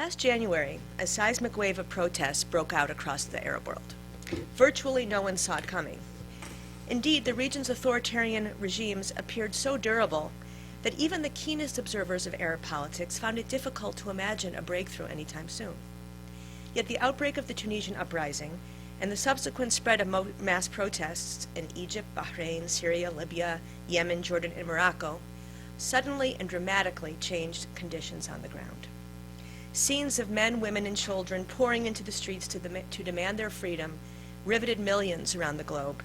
Last January, a seismic wave of protests broke out across the Arab world. Virtually no one saw it coming. Indeed, the region's authoritarian regimes appeared so durable that even the keenest observers of Arab politics found it difficult to imagine a breakthrough anytime soon. Yet the outbreak of the Tunisian uprising and the subsequent spread of mass protests in Egypt, Bahrain, Syria, Libya, Yemen, Jordan, and Morocco suddenly and dramatically changed conditions on the ground. Scenes of men, women, and children pouring into the streets to demand their freedom riveted millions around the globe,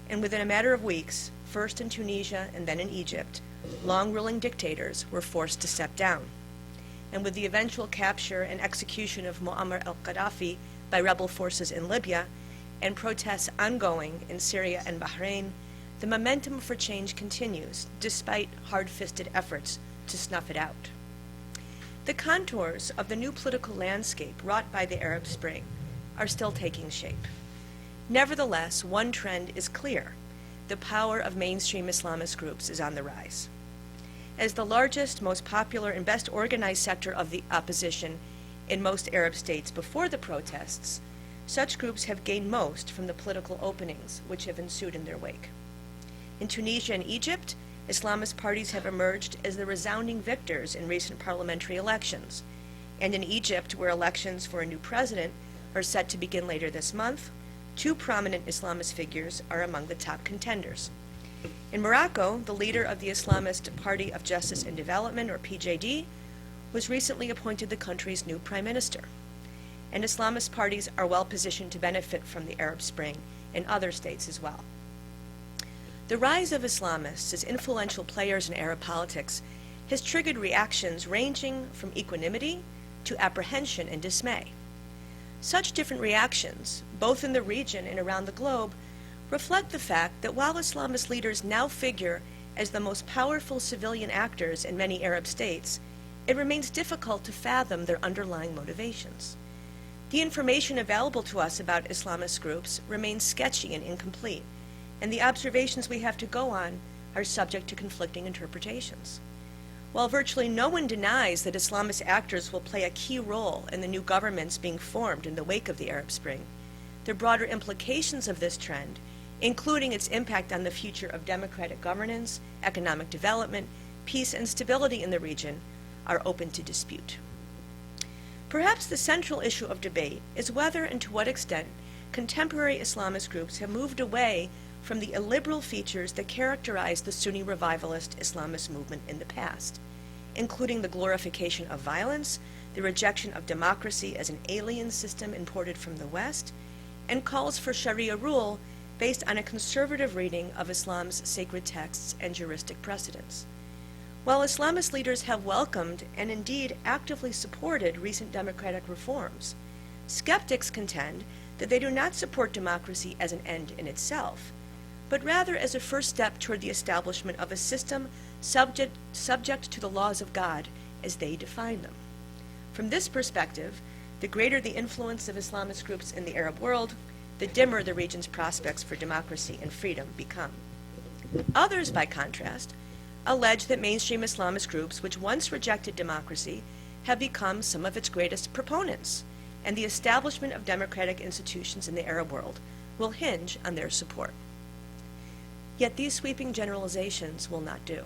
and within a matter of weeks, first in Tunisia and then in Egypt, long-ruling dictators were forced to step down. And with the eventual capture and execution of Muammar al-Gaddafi by rebel forces in Libya, and protests ongoing in Syria and Bahrain, the momentum for change continues, despite hard-fisted efforts to snuff it out. The contours of the new political landscape wrought by the Arab Spring are still taking shape. Nevertheless, one trend is clear. The power of mainstream Islamist groups is on the rise. As the largest, most popular, and best organized sector of the opposition in most Arab states before the protests, such groups have gained most from the political openings which have ensued in their wake. In Tunisia and Egypt, Islamist parties have emerged as the resounding victors in recent parliamentary elections. And in Egypt, where elections for a new president are set to begin later this month, two prominent Islamist figures are among the top contenders. In Morocco, the leader of the Islamist Party of Justice and Development, or PJD, was recently appointed the country's new prime minister. And Islamist parties are well positioned to benefit from the Arab Spring in other states as well. The rise of Islamists as influential players in Arab politics has triggered reactions ranging from equanimity to apprehension and dismay. Such different reactions, both in the region and around the globe, reflect the fact that while Islamist leaders now figure as the most powerful civilian actors in many Arab states, it remains difficult to fathom their underlying motivations. The information available to us about Islamist groups remains sketchy and incomplete, and the observations we have to go on are subject to conflicting interpretations. While virtually no one denies that Islamist actors will play a key role in the new governments being formed in the wake of the Arab Spring, the broader implications of this trend, including its impact on the future of democratic governance, economic development, peace, and stability in the region, are open to dispute. Perhaps the central issue of debate is whether and to what extent contemporary Islamist groups have moved away from the illiberal features that characterized the Sunni revivalist Islamist movement in the past, including the glorification of violence, the rejection of democracy as an alien system imported from the West, and calls for Shari'a rule based on a conservative reading of Islam's sacred texts and juristic precedents. While Islamist leaders have welcomed and indeed actively supported recent democratic reforms, skeptics contend that they do not support democracy as an end in itself, but rather as a first step toward the establishment of a system subject to the laws of God as they define them. From this perspective, the greater the influence of Islamist groups in the Arab world, the dimmer the region's prospects for democracy and freedom become. Others, by contrast, allege that mainstream Islamist groups which once rejected democracy have become some of its greatest proponents, and the establishment of democratic institutions in the Arab world will hinge on their support. Yet these sweeping generalizations will not do.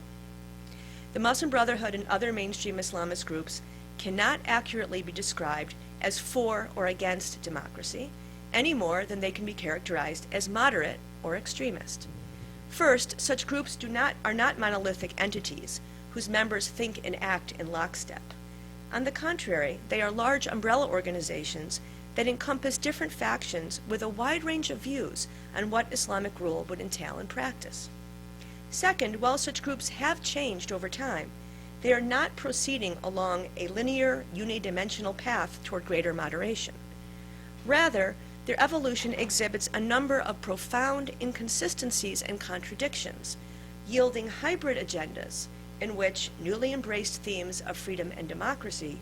The Muslim Brotherhood and other mainstream Islamist groups cannot accurately be described as for or against democracy, any more than they can be characterized as moderate or extremist. First, such groups are not monolithic entities whose members think and act in lockstep. On the contrary, they are large umbrella organizations that encompass different factions with a wide range of views on what Islamic rule would entail in practice. Second, while such groups have changed over time, they are not proceeding along a linear, unidimensional path toward greater moderation. Rather, their evolution exhibits a number of profound inconsistencies and contradictions, yielding hybrid agendas in which newly embraced themes of freedom and democracy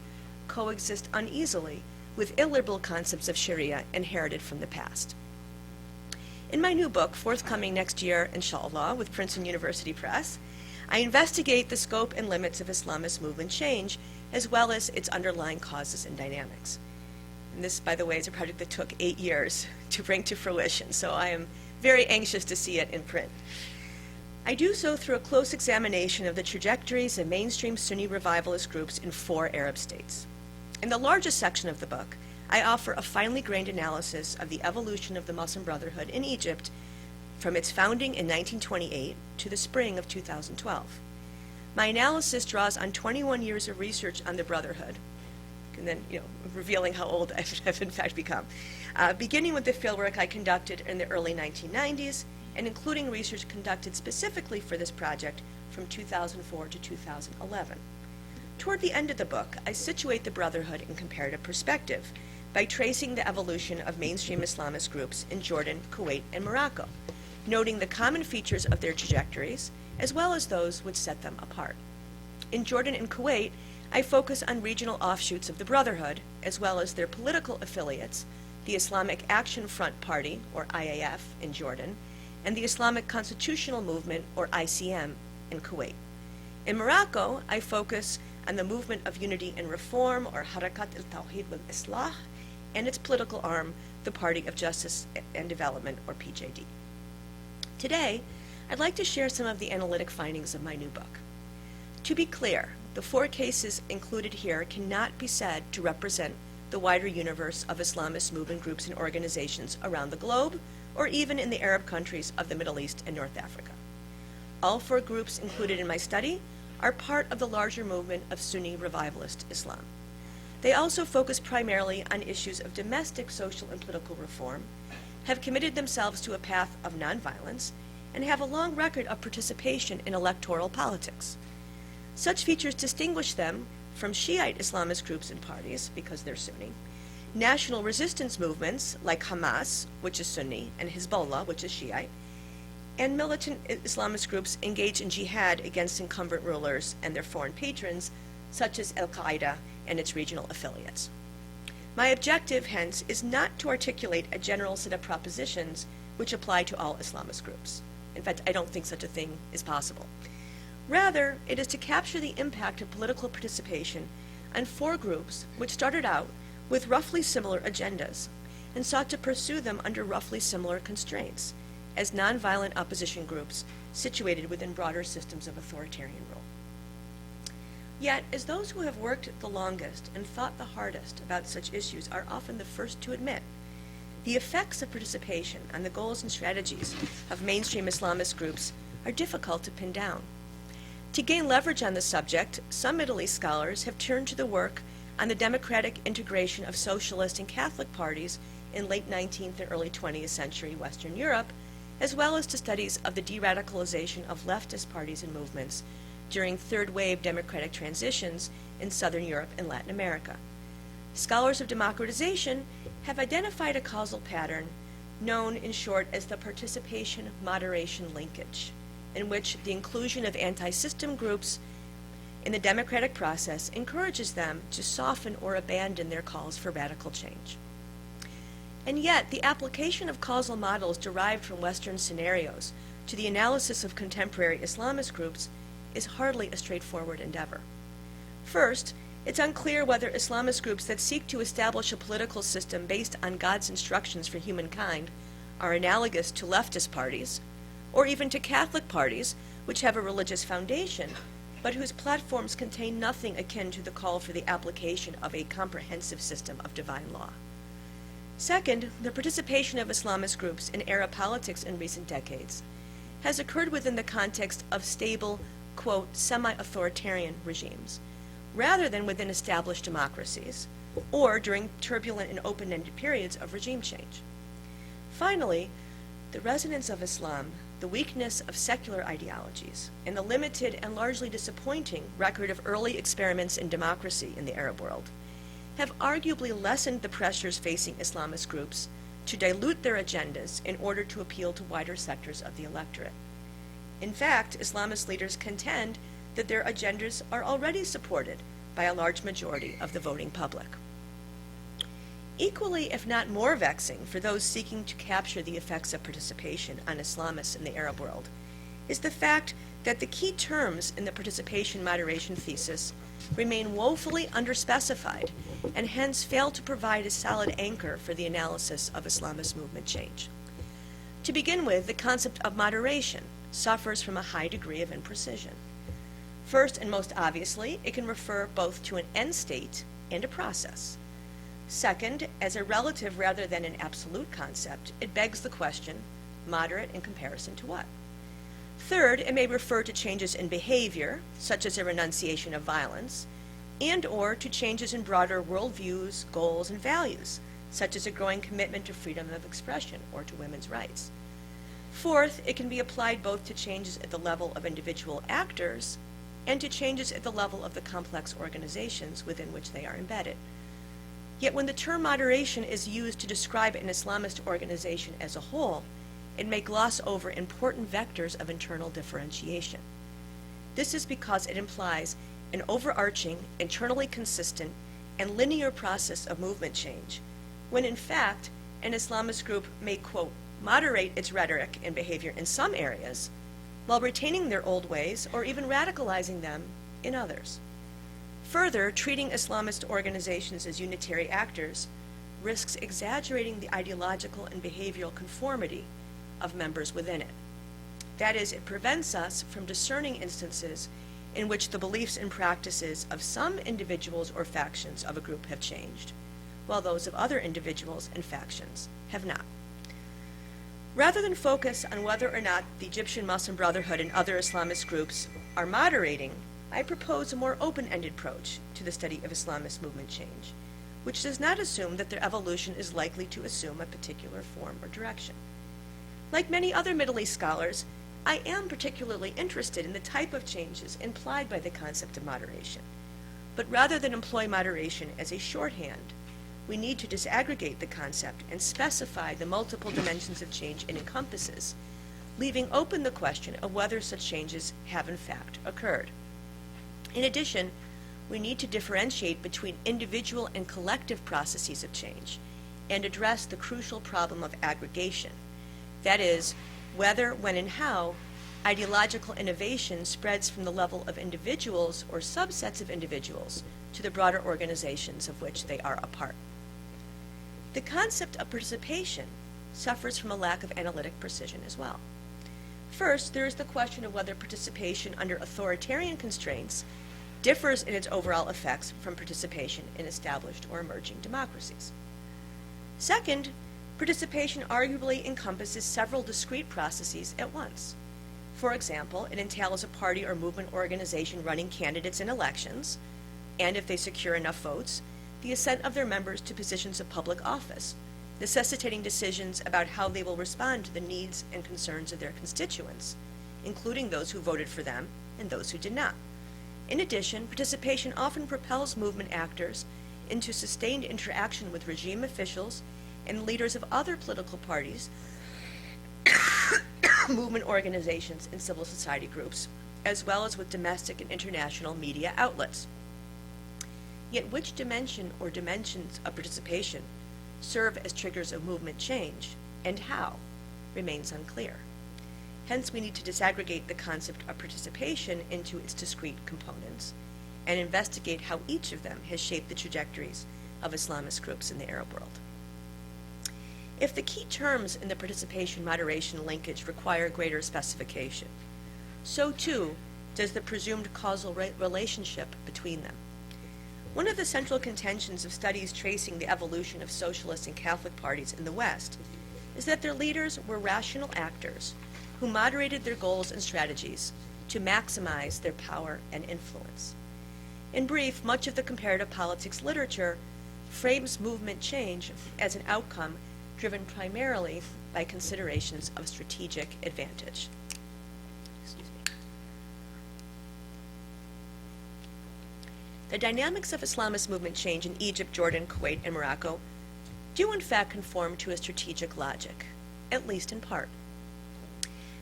coexist uneasily with illiberal concepts of Shari'a inherited from the past. In my new book, forthcoming next year, inshallah, with Princeton University Press, I investigate the scope and limits of Islamist movement change as well as its underlying causes and dynamics. And this, by the way, is a project that took 8 years to bring to fruition, so I am very anxious to see it in print. I do so through a close examination of the trajectories of mainstream Sunni revivalist groups in 4 Arab states. In the largest section of the book, I offer a finely grained analysis of the evolution of the Muslim Brotherhood in Egypt from its founding in 1928 to the spring of 2012. My analysis draws on 21 years of research on the Brotherhood, and then, revealing how old I've in fact become, beginning with the fieldwork I conducted in the early 1990s, and including research conducted specifically for this project from 2004 to 2011. Toward the end of the book, I situate the Brotherhood in comparative perspective by tracing the evolution of mainstream Islamist groups in Jordan, Kuwait, and Morocco, noting the common features of their trajectories, as well as those which set them apart. In Jordan and Kuwait, I focus on regional offshoots of the Brotherhood, as well as their political affiliates, the Islamic Action Front Party, or IAF, in Jordan, and the Islamic Constitutional Movement, or ICM, in Kuwait. In Morocco, I focus on the Movement of Unity and Reform, or Harakat al-Tawhid wal-Islah, and its political arm, the Party of Justice and Development, or PJD. Today, I'd like to share some of the analytic findings of my new book. To be clear, the 4 cases included here cannot be said to represent the wider universe of Islamist movement groups and organizations around the globe, or even in the Arab countries of the Middle East and North Africa. All 4 groups included in my study are part of the larger movement of Sunni revivalist Islam. They also focus primarily on issues of domestic social and political reform, have committed themselves to a path of nonviolence, and have a long record of participation in electoral politics. Such features distinguish them from Shiite Islamist groups and parties, because they're Sunni, national resistance movements like Hamas, which is Sunni, and Hezbollah, which is Shiite, and militant Islamist groups engaged in jihad against incumbent rulers and their foreign patrons, such as Al-Qaeda and its regional affiliates. My objective, hence, is not to articulate a general set of propositions which apply to all Islamist groups. In fact, I don't think such a thing is possible. Rather, it is to capture the impact of political participation on 4 groups which started out with roughly similar agendas and sought to pursue them under roughly similar constraints as nonviolent opposition groups situated within broader systems of authoritarian rule. Yet, as those who have worked the longest and thought the hardest about such issues are often the first to admit, the effects of participation on the goals and strategies of mainstream Islamist groups are difficult to pin down. To gain leverage on the subject, some Middle East scholars have turned to the work on the democratic integration of socialist and Catholic parties in late 19th and early 20th century Western Europe, as well as to studies of the de-radicalization of leftist parties and movements during third-wave democratic transitions in Southern Europe and Latin America. Scholars of democratization have identified a causal pattern known in short as the participation-moderation linkage, in which the inclusion of anti-system groups in the democratic process encourages them to soften or abandon their calls for radical change. And yet, the application of causal models derived from Western scenarios to the analysis of contemporary Islamist groups is hardly a straightforward endeavor. First, it's unclear whether Islamist groups that seek to establish a political system based on God's instructions for humankind are analogous to leftist parties, or even to Catholic parties, which have a religious foundation, but whose platforms contain nothing akin to the call for the application of a comprehensive system of divine law. Second, the participation of Islamist groups in Arab politics in recent decades has occurred within the context of stable, quote, semi-authoritarian regimes, rather than within established democracies, or during turbulent and open-ended periods of regime change. Finally, the resonance of Islam, the weakness of secular ideologies, and the limited and largely disappointing record of early experiments in democracy in the Arab world have arguably lessened the pressures facing Islamist groups to dilute their agendas in order to appeal to wider sectors of the electorate. In fact, Islamist leaders contend that their agendas are already supported by a large majority of the voting public. Equally, if not more vexing for those seeking to capture the effects of participation on Islamists in the Arab world is the fact that the key terms in the participation moderation thesis remain woefully underspecified and hence fail to provide a solid anchor for the analysis of Islamist movement change. To begin with, the concept of moderation suffers from a high degree of imprecision. First and most obviously, it can refer both to an end state and a process. Second, as a relative rather than an absolute concept, it begs the question, moderate in comparison to what? Third, it may refer to changes in behavior, such as a renunciation of violence, and or to changes in broader worldviews, goals, and values, such as a growing commitment to freedom of expression or to women's rights. Fourth, it can be applied both to changes at the level of individual actors and to changes at the level of the complex organizations within which they are embedded. Yet when the term moderation is used to describe an Islamist organization as a whole, it may gloss over important vectors of internal differentiation. This is because it implies an overarching, internally consistent, and linear process of movement change, when in fact, an Islamist group may, quote, moderate its rhetoric and behavior in some areas, while retaining their old ways or even radicalizing them in others. Further, treating Islamist organizations as unitary actors risks exaggerating the ideological and behavioral conformity of members within it. That is, it prevents us from discerning instances in which the beliefs and practices of some individuals or factions of a group have changed, while those of other individuals and factions have not. Rather than focus on whether or not the Egyptian Muslim Brotherhood and other Islamist groups are moderating, I propose a more open-ended approach to the study of Islamist movement change, which does not assume that their evolution is likely to assume a particular form or direction. Like many other Middle East scholars, I am particularly interested in the type of changes implied by the concept of moderation. But rather than employ moderation as a shorthand, we need to disaggregate the concept and specify the multiple dimensions of change it encompasses, leaving open the question of whether such changes have in fact occurred. In addition, we need to differentiate between individual and collective processes of change and address the crucial problem of aggregation. That is, whether, when, and how ideological innovation spreads from the level of individuals or subsets of individuals to the broader organizations of which they are a part. The concept of participation suffers from a lack of analytic precision as well. First, there is the question of whether participation under authoritarian constraints differs in its overall effects from participation in established or emerging democracies. Second, participation arguably encompasses several discrete processes at once. For example, it entails a party or movement organization running candidates in elections, and if they secure enough votes, the assent of their members to positions of public office, necessitating decisions about how they will respond to the needs and concerns of their constituents, including those who voted for them and those who did not. In addition, participation often propels movement actors into sustained interaction with regime officials and leaders of other political parties, movement organizations, and civil society groups, as well as with domestic and international media outlets. Yet which dimension or dimensions of participation serve as triggers of movement change, and how, remains unclear. Hence, we need to disaggregate the concept of participation into its discrete components and investigate how each of them has shaped the trajectories of Islamist groups in the Arab world. If the key terms in the participation-moderation linkage require greater specification, so too does the presumed causal relationship between them. One of the central contentions of studies tracing the evolution of socialist and Catholic parties in the West is that their leaders were rational actors who moderated their goals and strategies to maximize their power and influence. In brief, much of the comparative politics literature frames movement change as an outcome driven primarily by considerations of strategic advantage. The dynamics of Islamist movement change in Egypt, Jordan, Kuwait, and Morocco do in fact conform to a strategic logic, at least in part.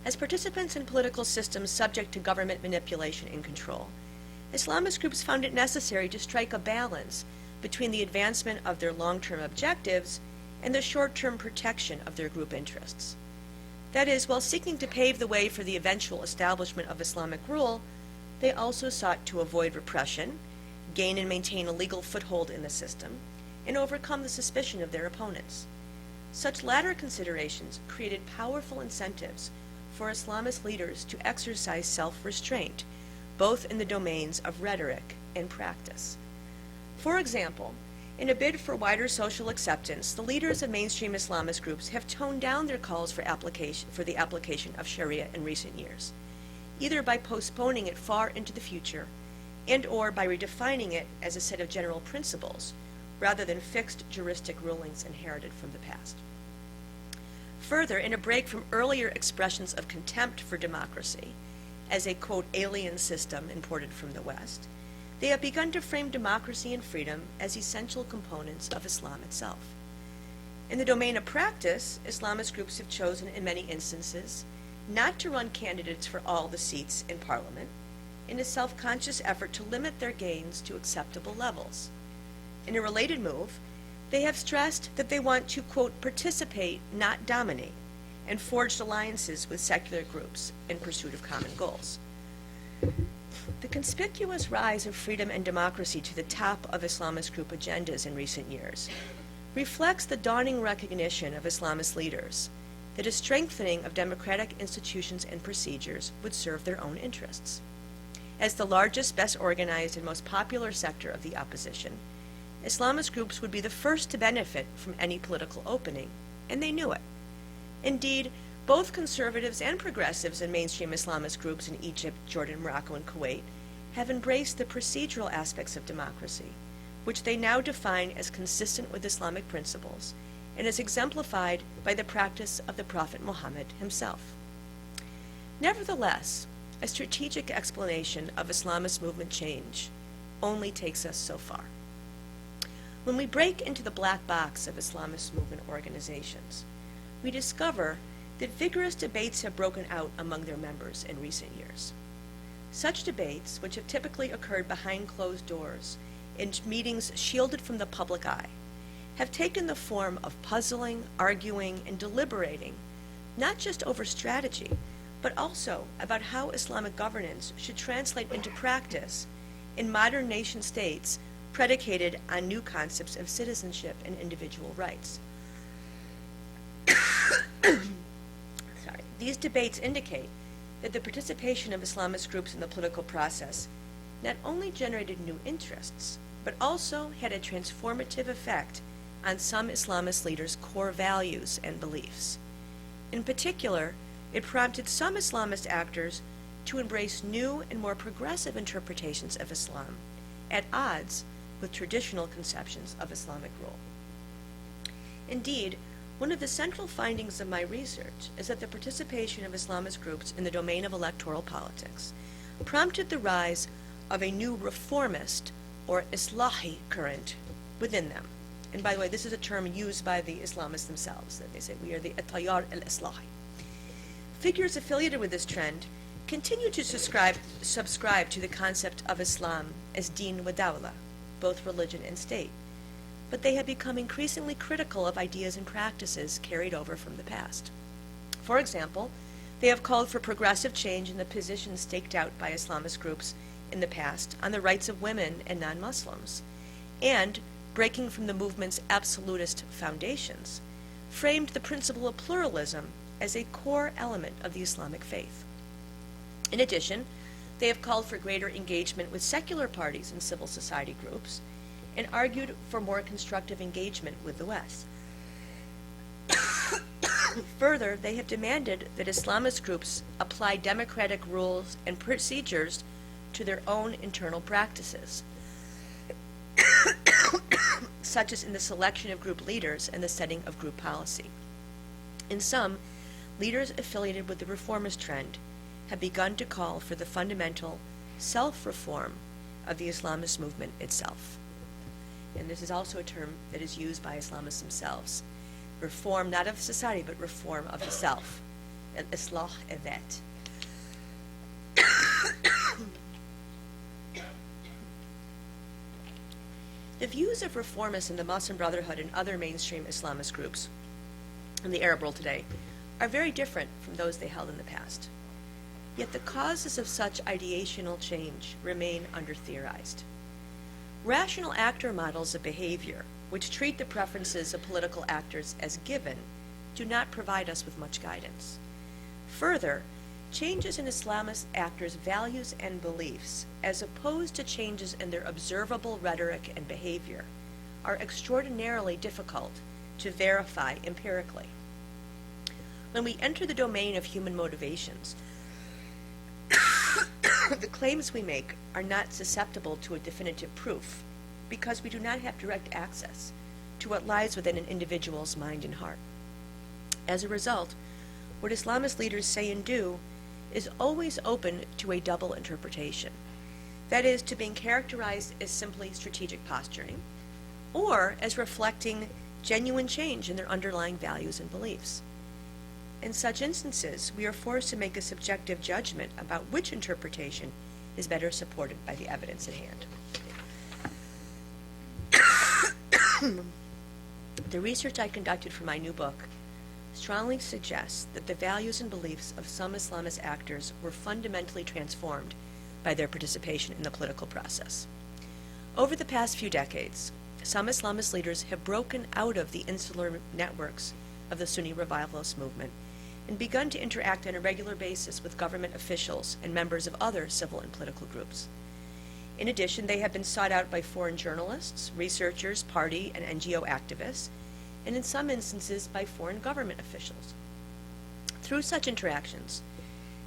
As participants in political systems subject to government manipulation and control, Islamist groups found it necessary to strike a balance between the advancement of their long-term objectives and the short-term protection of their group interests. That is, while seeking to pave the way for the eventual establishment of Islamic rule, they also sought to avoid repression gain and maintain a legal foothold in the system, and overcome the suspicion of their opponents. Such latter considerations created powerful incentives for Islamist leaders to exercise self-restraint, both in the domains of rhetoric and practice. For example, in a bid for wider social acceptance, the leaders of mainstream Islamist groups have toned down their calls for the application of Shari'a in recent years, either by postponing it far into the future and or by redefining it as a set of general principles rather than fixed juristic rulings inherited from the past. Further, in a break from earlier expressions of contempt for democracy as a, quote, alien system imported from the West, they have begun to frame democracy and freedom as essential components of Islam itself. In the domain of practice, Islamist groups have chosen in many instances not to run candidates for all the seats in parliament in a self-conscious effort to limit their gains to acceptable levels. In a related move, they have stressed that they want to, quote, participate, not dominate, and forged alliances with secular groups in pursuit of common goals. The conspicuous rise of freedom and democracy to the top of Islamist group agendas in recent years reflects the dawning recognition of Islamist leaders that a strengthening of democratic institutions and procedures would serve their own interests. As the largest, best organized, and most popular sector of the opposition, Islamist groups would be the first to benefit from any political opening, and they knew it. Indeed, both conservatives and progressives in mainstream Islamist groups in Egypt, Jordan, Morocco, and Kuwait have embraced the procedural aspects of democracy, which they now define as consistent with Islamic principles and as exemplified by the practice of the Prophet Muhammad himself. Nevertheless, a strategic explanation of Islamist movement change only takes us so far. When we break into the black box of Islamist movement organizations, we discover that vigorous debates have broken out among their members in recent years. Such debates, which have typically occurred behind closed doors in meetings shielded from the public eye, have taken the form of puzzling, arguing, and deliberating, not just over strategy, but also about how Islamic governance should translate into practice in modern nation states predicated on new concepts of citizenship and individual rights. These debates indicate that the participation of Islamist groups in the political process not only generated new interests, but also had a transformative effect on some Islamist leaders' core values and beliefs. In particular, it prompted some Islamist actors to embrace new and more progressive interpretations of Islam at odds with traditional conceptions of Islamic rule. Indeed, one of the central findings of my research is that the participation of Islamist groups in the domain of electoral politics prompted the rise of a new reformist or Islahi current within them. And by the way, this is a term used by the Islamists themselves, that they say we are the Tayar al-Islahi. Figures affiliated with this trend continue to subscribe to the concept of Islam as deen wa dawla, both religion and state, but they have become increasingly critical of ideas and practices carried over from the past. For example, they have called for progressive change in the positions staked out by Islamist groups in the past on the rights of women and non-Muslims, and, breaking from the movement's absolutist foundations, framed the principle of pluralism as a core element of the Islamic faith. In addition, they have called for greater engagement with secular parties and civil society groups, and argued for more constructive engagement with the West. Further, they have demanded that Islamist groups apply democratic rules and procedures to their own internal practices, such as in the selection of group leaders and the setting of group policy. In sum, leaders affiliated with the reformist trend have begun to call for the fundamental self-reform of the Islamist movement itself. And this is also a term that is used by Islamists themselves. Reform not of society, but reform of the self. Al-Islah al-Dhat. The views of reformists in the Muslim Brotherhood and other mainstream Islamist groups in the Arab world today are very different from those they held in the past. Yet the causes of such ideational change remain under-theorized. Rational actor models of behavior, which treat the preferences of political actors as given, do not provide us with much guidance. Further, changes in Islamist actors' values and beliefs, as opposed to changes in their observable rhetoric and behavior, are extraordinarily difficult to verify empirically. When we enter the domain of human motivations, the claims we make are not susceptible to a definitive proof because we do not have direct access to what lies within an individual's mind and heart. As a result, what Islamist leaders say and do is always open to a double interpretation. That is, to being characterized as simply strategic posturing, or as reflecting genuine change in their underlying values and beliefs. In such instances, we are forced to make a subjective judgment about which interpretation is better supported by the evidence at hand. The research I conducted for my new book strongly suggests that the values and beliefs of some Islamist actors were fundamentally transformed by their participation in the political process. Over the past few decades, some Islamist leaders have broken out of the insular networks of the Sunni revivalist movement and begun to interact on a regular basis with government officials and members of other civil and political groups. In addition, they have been sought out by foreign journalists, researchers, party and NGO activists, and in some instances by foreign government officials. Through such interactions,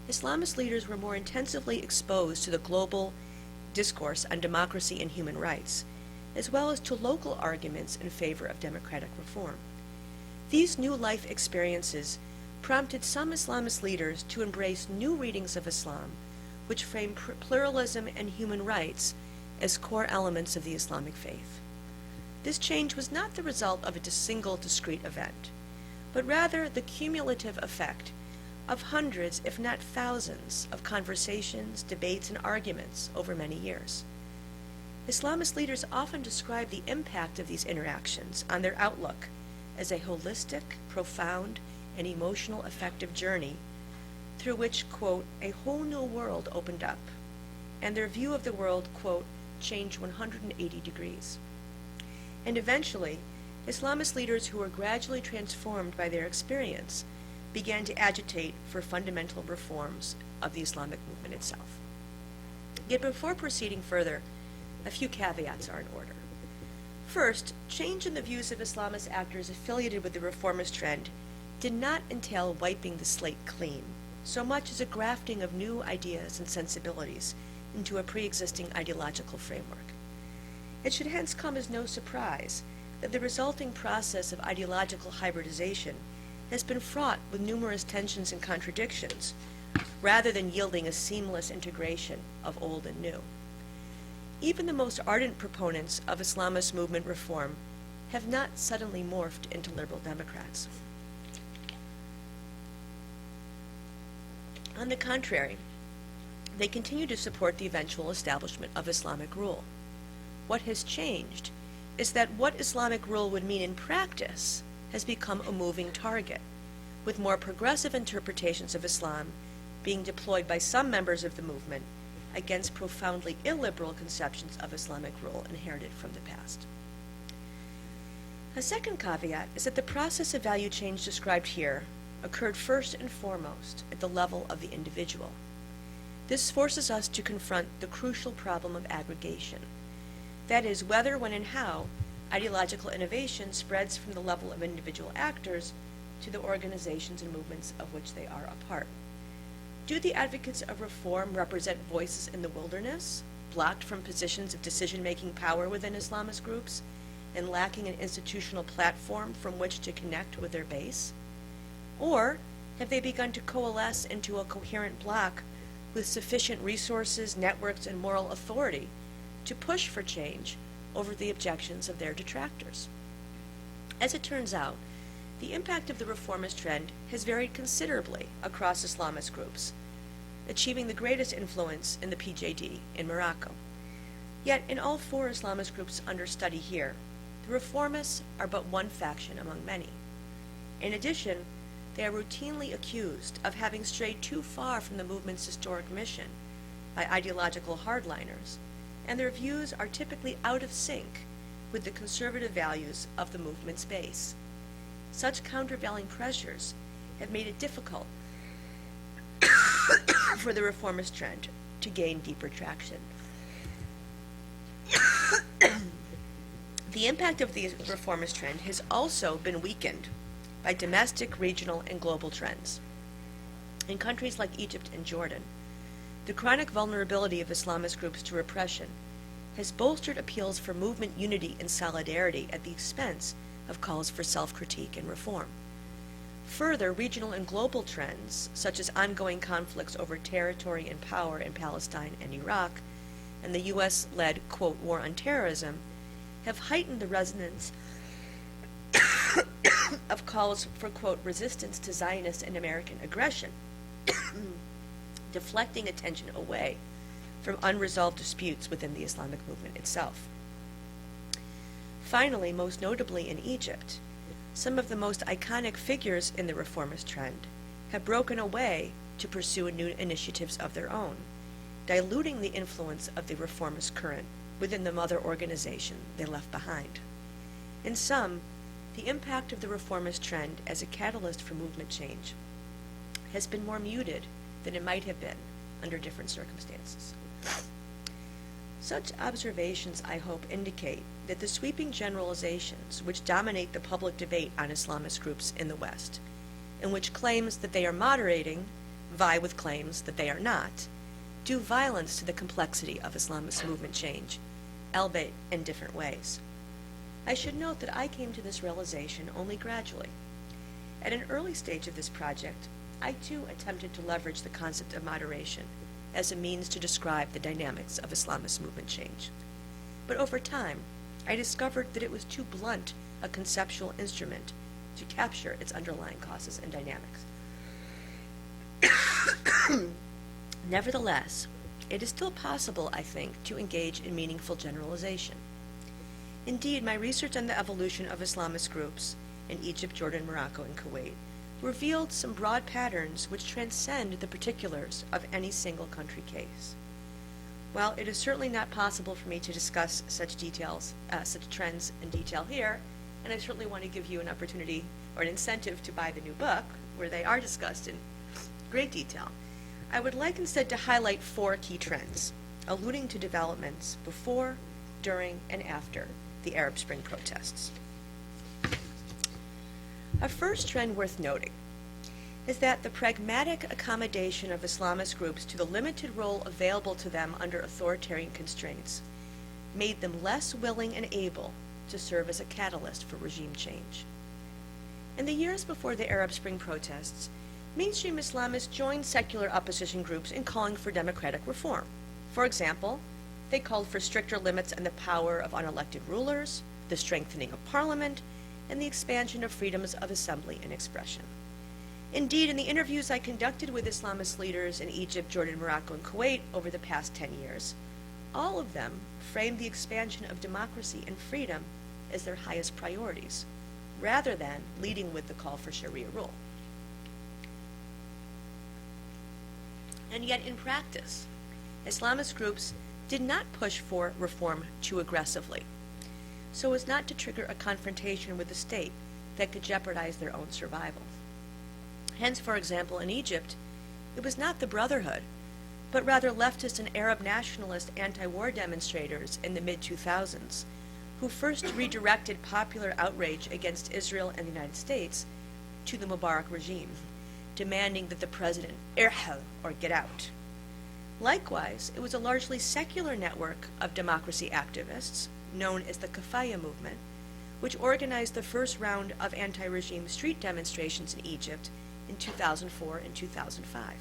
Islamist leaders were more intensively exposed to the global discourse on democracy and human rights, as well as to local arguments in favor of democratic reform. These new life experiences prompted some Islamist leaders to embrace new readings of Islam, which frame pluralism and human rights as core elements of the Islamic faith. This change was not the result of a single discrete event, but rather the cumulative effect of hundreds, if not thousands, of conversations, debates, and arguments over many years. Islamist leaders often describe the impact of these interactions on their outlook as a holistic, profound, and emotional affective journey through which, quote, a whole new world opened up, and their view of the world, quote, changed 180 degrees. And eventually, Islamist leaders who were gradually transformed by their experience began to agitate for fundamental reforms of the Islamic movement itself. Yet before proceeding further, a few caveats are in order. First, change in the views of Islamist actors affiliated with the reformist trend did not entail wiping the slate clean, so much as a grafting of new ideas and sensibilities into a pre-existing ideological framework. It should hence come as no surprise that the resulting process of ideological hybridization has been fraught with numerous tensions and contradictions, rather than yielding a seamless integration of old and new. Even the most ardent proponents of Islamist movement reform have not suddenly morphed into liberal Democrats. On the contrary, they continue to support the eventual establishment of Islamic rule. What has changed is that what Islamic rule would mean in practice has become a moving target, with more progressive interpretations of Islam being deployed by some members of the movement against profoundly illiberal conceptions of Islamic rule inherited from the past. A second caveat is that the process of value change described here occurred first and foremost at the level of the individual. This forces us to confront the crucial problem of aggregation. That is, whether, when, and how ideological innovation spreads from the level of individual actors to the organizations and movements of which they are a part. Do the advocates of reform represent voices in the wilderness, blocked from positions of decision-making power within Islamist groups, and lacking an institutional platform from which to connect with their base? Or have they begun to coalesce into a coherent bloc with sufficient resources, networks, and moral authority to push for change over the objections of their detractors? As it turns out, the impact of the reformist trend has varied considerably across Islamist groups, achieving the greatest influence in the PJD in Morocco. Yet in all four Islamist groups under study here, the reformists are but one faction among many. In addition, they are routinely accused of having strayed too far from the movement's historic mission by ideological hardliners, and their views are typically out of sync with the conservative values of the movement's base. Such countervailing pressures have made it difficult for the reformist trend to gain deeper traction. The impact of the reformist trend has also been weakened by domestic, regional, and global trends. In countries like Egypt and Jordan, the chronic vulnerability of Islamist groups to repression has bolstered appeals for movement unity and solidarity at the expense of calls for self-critique and reform. Further, regional and global trends, such as ongoing conflicts over territory and power in Palestine and Iraq, and the U.S.-led, quote, war on terrorism, have heightened the resonance of calls for, quote, resistance to Zionist and American aggression, deflecting attention away from unresolved disputes within the Islamic movement itself. Finally, most notably in Egypt, some of the most iconic figures in the reformist trend have broken away to pursue new initiatives of their own, diluting the influence of the reformist current within the mother organization they left behind. In sum, the impact of the reformist trend as a catalyst for movement change has been more muted than it might have been under different circumstances. Such observations, I hope, indicate that the sweeping generalizations which dominate the public debate on Islamist groups in the West, in which claims that they are moderating vie with claims that they are not, do violence to the complexity of Islamist movement change, albeit in different ways. I should note that I came to this realization only gradually. At an early stage of this project, I too attempted to leverage the concept of moderation as a means to describe the dynamics of Islamist movement change. But over time, I discovered that it was too blunt a conceptual instrument to capture its underlying causes and dynamics. Nevertheless, it is still possible, I think, to engage in meaningful generalization. Indeed, my research on the evolution of Islamist groups in Egypt, Jordan, Morocco, and Kuwait revealed some broad patterns which transcend the particulars of any single country case. While it is certainly not possible for me to discuss such trends in detail here, and I certainly want to give you an opportunity or an incentive to buy the new book, where they are discussed in great detail, I would like instead to highlight 4 key trends, alluding to developments before, during, and after the Arab Spring protests. A first trend worth noting is that the pragmatic accommodation of Islamist groups to the limited role available to them under authoritarian constraints made them less willing and able to serve as a catalyst for regime change. In the years before the Arab Spring protests, mainstream Islamists joined secular opposition groups in calling for democratic reform. For example, they called for stricter limits on the power of unelected rulers, the strengthening of parliament, and the expansion of freedoms of assembly and expression. Indeed, in the interviews I conducted with Islamist leaders in Egypt, Jordan, Morocco, and Kuwait over the past 10 years, all of them framed the expansion of democracy and freedom as their highest priorities, rather than leading with the call for Shari'a rule. And yet, in practice, Islamist groups did not push for reform too aggressively, so as not to trigger a confrontation with the state that could jeopardize their own survival. Hence, for example, in Egypt, it was not the Brotherhood, but rather leftist and Arab nationalist anti-war demonstrators in the mid-2000s who first redirected popular outrage against Israel and the United States to the Mubarak regime, demanding that the president irhal, or get out. Likewise, it was a largely secular network of democracy activists, known as the Kafaya movement, which organized the first round of anti-regime street demonstrations in Egypt in 2004 and 2005.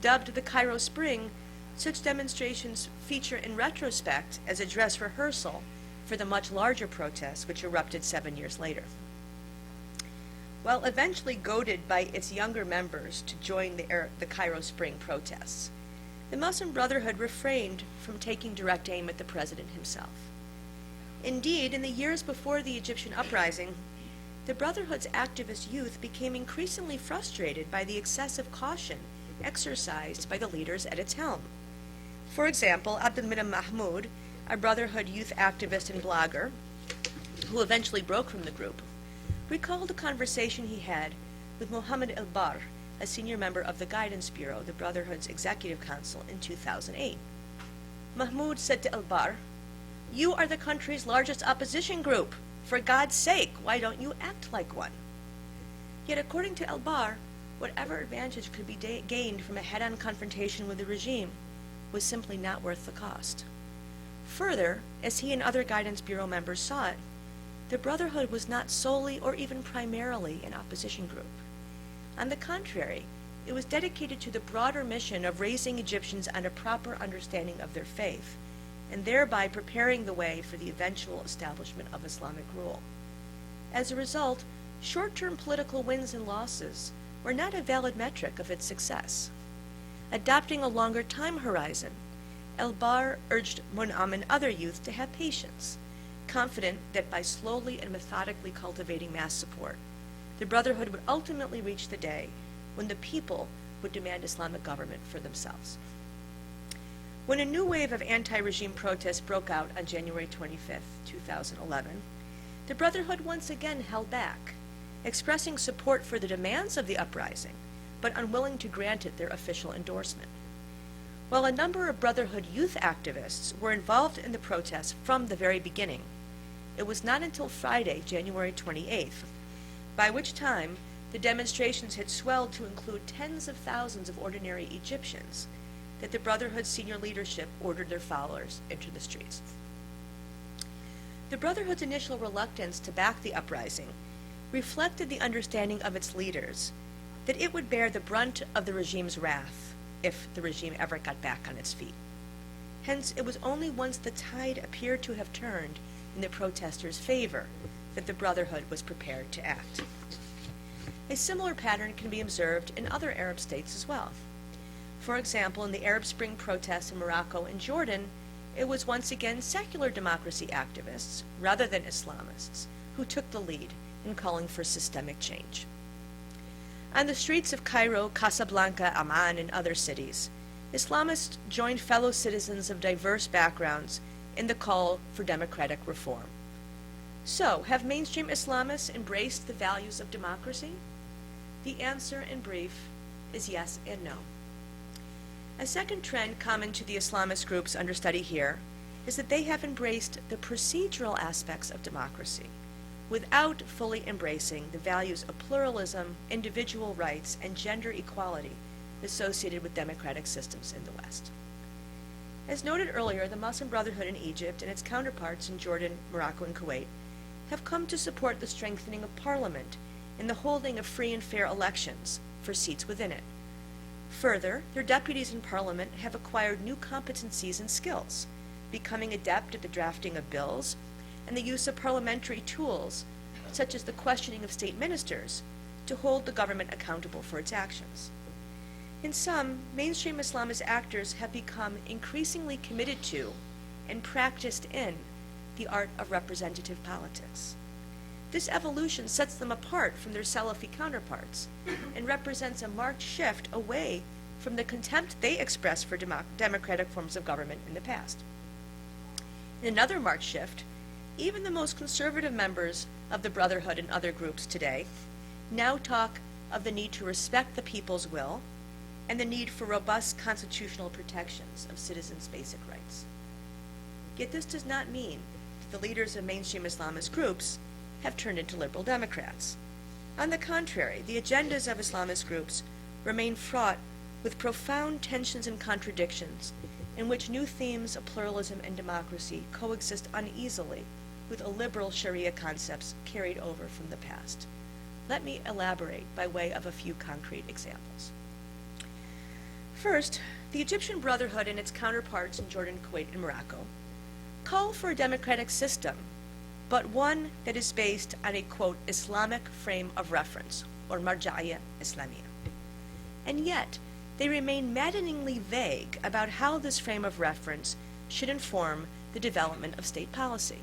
Dubbed the Cairo Spring, such demonstrations feature in retrospect as a dress rehearsal for the much larger protests which erupted 7 years later. While eventually goaded by its younger members to join the Cairo Spring protests, the Muslim Brotherhood refrained from taking direct aim at the president himself. Indeed, in the years before the Egyptian uprising, the Brotherhood's activist youth became increasingly frustrated by the excessive caution exercised by the leaders at its helm. For example, Abdelminim Mahmoud, a Brotherhood youth activist and blogger, who eventually broke from the group, recalled a conversation he had with Mohammed El-Bar, a senior member of the Guidance Bureau, the Brotherhood's Executive Council, in 2008. Mahmoud said to El-Bar, "You are the country's largest opposition group. For God's sake, why don't you act like one?" Yet according to El-Bar, whatever advantage could be gained from a head-on confrontation with the regime was simply not worth the cost. Further, as he and other Guidance Bureau members saw it, the Brotherhood was not solely or even primarily an opposition group. On the contrary, it was dedicated to the broader mission of raising Egyptians on a proper understanding of their faith, and thereby preparing the way for the eventual establishment of Islamic rule. As a result, short-term political wins and losses were not a valid metric of its success. Adopting a longer time horizon, El-Bar urged Mun'am and other youth to have patience, confident that by slowly and methodically cultivating mass support, the Brotherhood would ultimately reach the day when the people would demand Islamic government for themselves. When a new wave of anti-regime protests broke out on January 25, 2011, the Brotherhood once again held back, expressing support for the demands of the uprising, but unwilling to grant it their official endorsement. While a number of Brotherhood youth activists were involved in the protests from the very beginning, it was not until Friday, January 28th, by which time the demonstrations had swelled to include tens of thousands of ordinary Egyptians, that the Brotherhood's senior leadership ordered their followers into the streets. The Brotherhood's initial reluctance to back the uprising reflected the understanding of its leaders that it would bear the brunt of the regime's wrath if the regime ever got back on its feet. Hence, it was only once the tide appeared to have turned in the protesters' favor that the Brotherhood was prepared to act. A similar pattern can be observed in other Arab states as well. For example, in the Arab Spring protests in Morocco and Jordan, it was once again secular democracy activists, rather than Islamists, who took the lead in calling for systemic change. On the streets of Cairo, Casablanca, Amman, and other cities, Islamists joined fellow citizens of diverse backgrounds in the call for democratic reform. So, have mainstream Islamists embraced the values of democracy? The answer, in brief, is yes and no. A second trend common to the Islamist groups under study here is that they have embraced the procedural aspects of democracy without fully embracing the values of pluralism, individual rights, and gender equality associated with democratic systems in the West. As noted earlier, the Muslim Brotherhood in Egypt and its counterparts in Jordan, Morocco, and Kuwait have come to support the strengthening of parliament and the holding of free and fair elections for seats within it. Further, their deputies in parliament have acquired new competencies and skills, becoming adept at the drafting of bills and the use of parliamentary tools, such as the questioning of state ministers, to hold the government accountable for its actions. In sum, mainstream Islamist actors have become increasingly committed to and practiced in the art of representative politics. This evolution sets them apart from their Salafi counterparts and represents a marked shift away from the contempt they expressed for democratic forms of government in the past. In another marked shift, even the most conservative members of the Brotherhood and other groups today now talk of the need to respect the people's will and the need for robust constitutional protections of citizens' basic rights. Yet this does not mean that the leaders of mainstream Islamist groups have turned into liberal Democrats. On the contrary, the agendas of Islamist groups remain fraught with profound tensions and contradictions in which new themes of pluralism and democracy coexist uneasily with illiberal Shari'a concepts carried over from the past. Let me elaborate by way of a few concrete examples. First, the Egyptian Brotherhood and its counterparts in Jordan, Kuwait, and Morocco call for a democratic system, but one that is based on a, quote, Islamic frame of reference, or marja'iyya Islamiyya. And yet, they remain maddeningly vague about how this frame of reference should inform the development of state policy.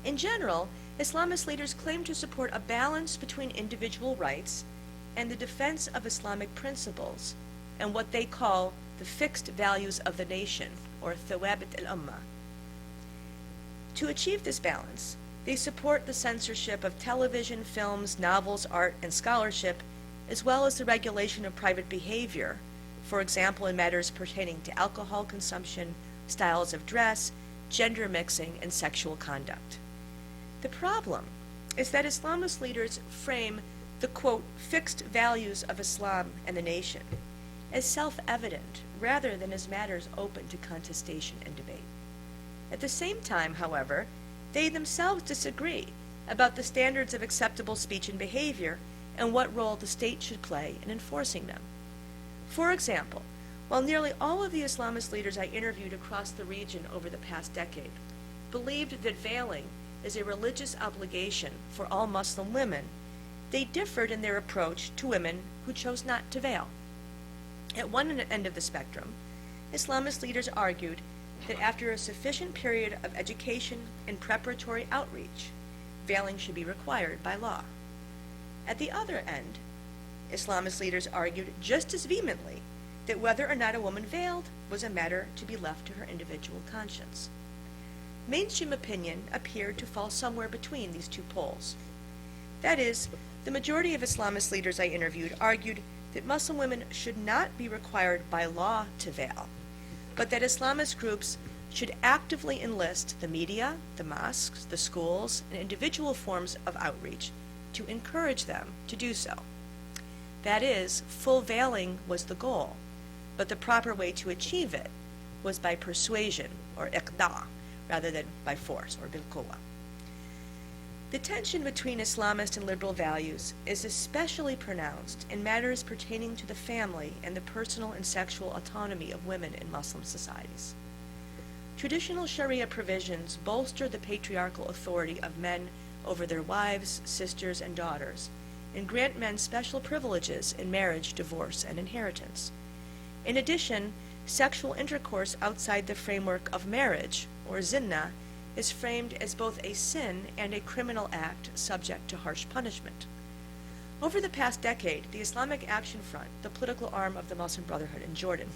In general, Islamist leaders claim to support a balance between individual rights and the defense of Islamic principles, and what they call the fixed values of the nation, or thawabit al-ummah. To achieve this balance, they support the censorship of television, films, novels, art, and scholarship, as well as the regulation of private behavior, for example in matters pertaining to alcohol consumption, styles of dress, gender mixing, and sexual conduct. The problem is that Islamist leaders frame the, quote, fixed values of Islam and the nation as self-evident rather than as matters open to contestation and debate. At the same time, however, they themselves disagree about the standards of acceptable speech and behavior and what role the state should play in enforcing them. For example, while nearly all of the Islamist leaders I interviewed across the region over the past decade believed that veiling is a religious obligation for all Muslim women, they differed in their approach to women who chose not to veil. At one end of the spectrum, Islamist leaders argued that after a sufficient period of education and preparatory outreach, veiling should be required by law. At the other end, Islamist leaders argued just as vehemently that whether or not a woman veiled was a matter to be left to her individual conscience. Mainstream opinion appeared to fall somewhere between these two poles. That is, the majority of Islamist leaders I interviewed argued that Muslim women should not be required by law to veil, but that Islamist groups should actively enlist the media, the mosques, the schools, and individual forms of outreach to encourage them to do so. That is, full veiling was the goal, but the proper way to achieve it was by persuasion, or iqda, rather than by force, or bil-quwwa. The tension between Islamist and liberal values is especially pronounced in matters pertaining to the family and the personal and sexual autonomy of women in Muslim societies. Traditional Shari'a provisions bolster the patriarchal authority of men over their wives, sisters, and daughters, and grant men special privileges in marriage, divorce, and inheritance. In addition, sexual intercourse outside the framework of marriage, or zina, is framed as both a sin and a criminal act subject to harsh punishment. Over the past decade, the Islamic Action Front, the political arm of the Muslim Brotherhood in Jordan,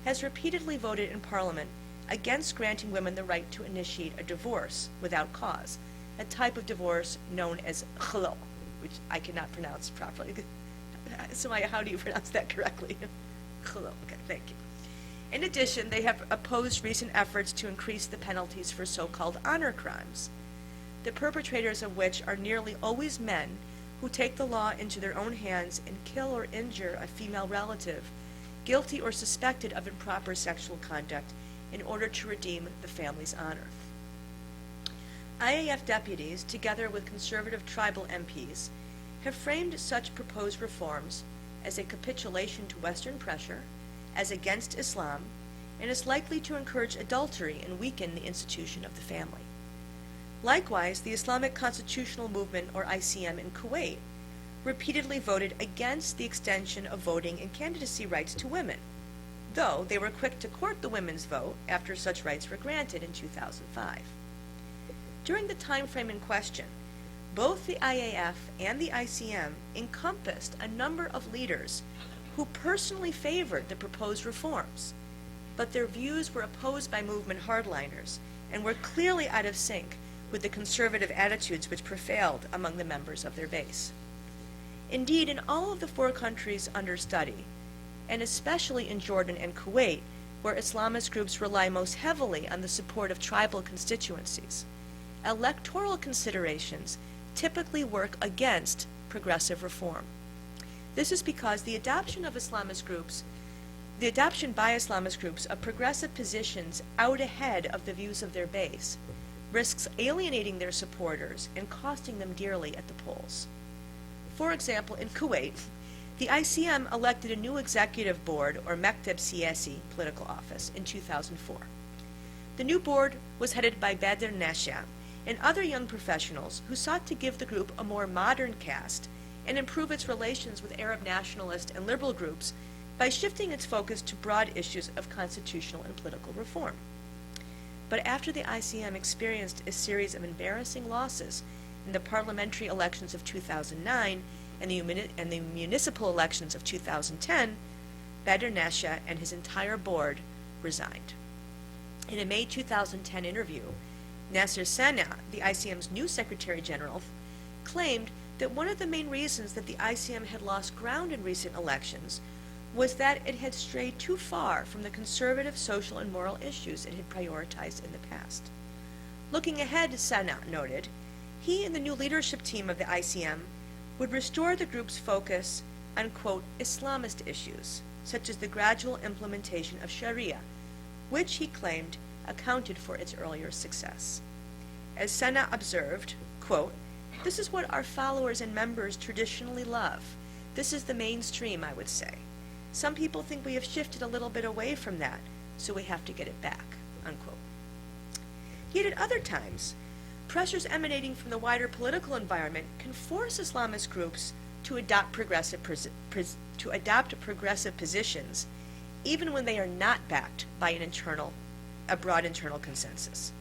has repeatedly voted in Parliament against granting women the right to initiate a divorce without cause, a type of divorce known as khulul, which I cannot pronounce properly. Sumaya, how do you pronounce that correctly? Khulul, okay, thank you. In addition, they have opposed recent efforts to increase the penalties for so-called honor crimes, the perpetrators of which are nearly always men who take the law into their own hands and kill or injure a female relative, guilty or suspected of improper sexual conduct, in order to redeem the family's honor. IAF deputies, together with conservative tribal MPs, have framed such proposed reforms as a capitulation to Western pressure, as against Islam, and is likely to encourage adultery and weaken the institution of the family. Likewise, the Islamic Constitutional Movement, or ICM, in Kuwait repeatedly voted against the extension of voting and candidacy rights to women, though they were quick to court the women's vote after such rights were granted in 2005. During the time frame in question, both the IAF and the ICM encompassed a number of leaders who personally favored the proposed reforms, but their views were opposed by movement hardliners and were clearly out of sync with the conservative attitudes which prevailed among the members of their base. Indeed, in all of the 4 countries under study, and especially in Jordan and Kuwait, where Islamist groups rely most heavily on the support of tribal constituencies, electoral considerations typically work against progressive reform. This is because the adoption by Islamist groups of progressive positions out ahead of the views of their base risks alienating their supporters and costing them dearly at the polls. For example, in Kuwait, the ICM elected a new executive board, or Mekteb Siyasi, political office, in 2004. The new board was headed by Badr Nasha and other young professionals who sought to give the group a more modern cast and improve its relations with Arab nationalist and liberal groups by shifting its focus to broad issues of constitutional and political reform. But after the ICM experienced a series of embarrassing losses in the parliamentary elections of 2009 and the municipal elections of 2010, Badr Nasha and his entire board resigned. In a May 2010 interview, Nasser Sana, the ICM's new Secretary General, claimed that one of the main reasons that the ICM had lost ground in recent elections was that it had strayed too far from the conservative social and moral issues it had prioritized in the past. Looking ahead, Sana noted, he and the new leadership team of the ICM would restore the group's focus on, quote, Islamist issues, such as the gradual implementation of Shari'a, which he claimed accounted for its earlier success. As Sana observed, quote, this is what our followers and members traditionally love. This is the mainstream, I would say. Some people think we have shifted a little bit away from that, so we have to get it back, unquote. Yet at other times, pressures emanating from the wider political environment can force Islamist groups to adopt progressive positions, even when they are not backed by a broad internal consensus.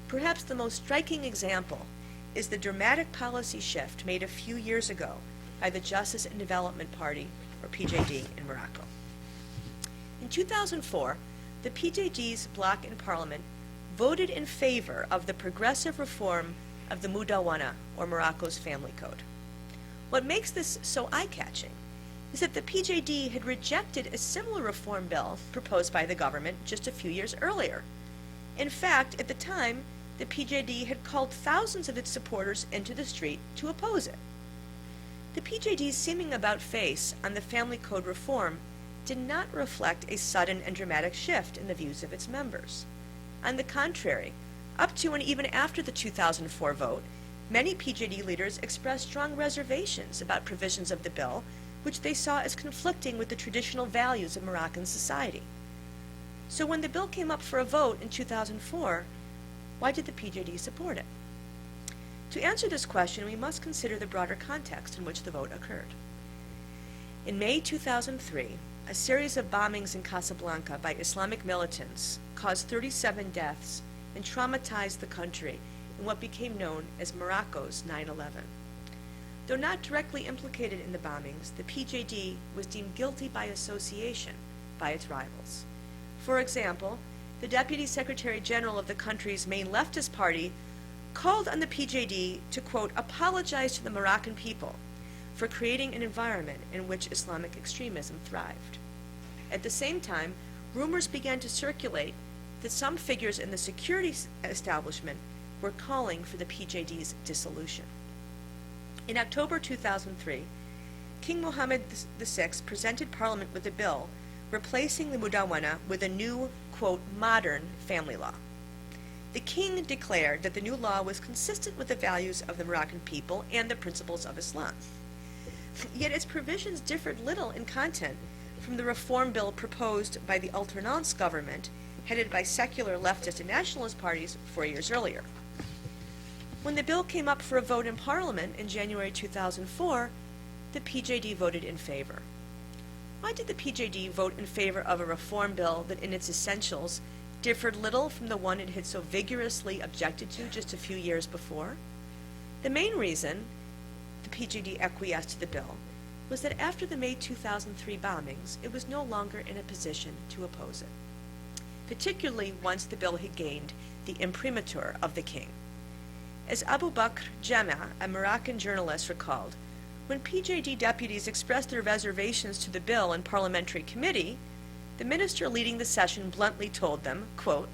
Perhaps the most striking example is the dramatic policy shift made a few years ago by the Justice and Development Party, or PJD, in Morocco. In 2004, the PJD's bloc in Parliament voted in favor of the progressive reform of the Mudawana, or Morocco's family code. What makes this so eye-catching is that the PJD had rejected a similar reform bill proposed by the government just a few years earlier. In fact, at the time, the PJD had called thousands of its supporters into the street to oppose it. The PJD's seeming about-face on the family code reform did not reflect a sudden and dramatic shift in the views of its members. On the contrary, up to and even after the 2004 vote, many PJD leaders expressed strong reservations about provisions of the bill, which they saw as conflicting with the traditional values of Moroccan society. So when the bill came up for a vote in 2004, why did the PJD support it? To answer this question, we must consider the broader context in which the vote occurred. In May 2003, a series of bombings in Casablanca by Islamic militants caused 37 deaths and traumatized the country in what became known as Morocco's 9/11. Though not directly implicated in the bombings, the PJD was deemed guilty by association by its rivals. For example, the Deputy Secretary General of the country's main leftist party called on the PJD to, quote, apologize to the Moroccan people for creating an environment in which Islamic extremism thrived. At the same time, rumors began to circulate that some figures in the security establishment were calling for the PJD's dissolution. In October 2003, King Mohammed VI presented Parliament with a bill replacing the Mudawana with a new, quote, modern family law. The king declared that the new law was consistent with the values of the Moroccan people and the principles of Islam. Yet its provisions differed little in content from the reform bill proposed by the alternance government headed by secular leftist and nationalist parties 4 years earlier. When the bill came up for a vote in Parliament in January 2004, the PJD voted in favor. Why did the PJD vote in favor of a reform bill that in its essentials differed little from the one it had so vigorously objected to just a few years before? The main reason the PJD acquiesced to the bill was that after the May 2003 bombings, it was no longer in a position to oppose it, particularly once the bill had gained the imprimatur of the king. As Abu Bakr Jama, a Moroccan journalist, recalled, when PJD deputies expressed their reservations to the bill in parliamentary committee, the minister leading the session bluntly told them, quote,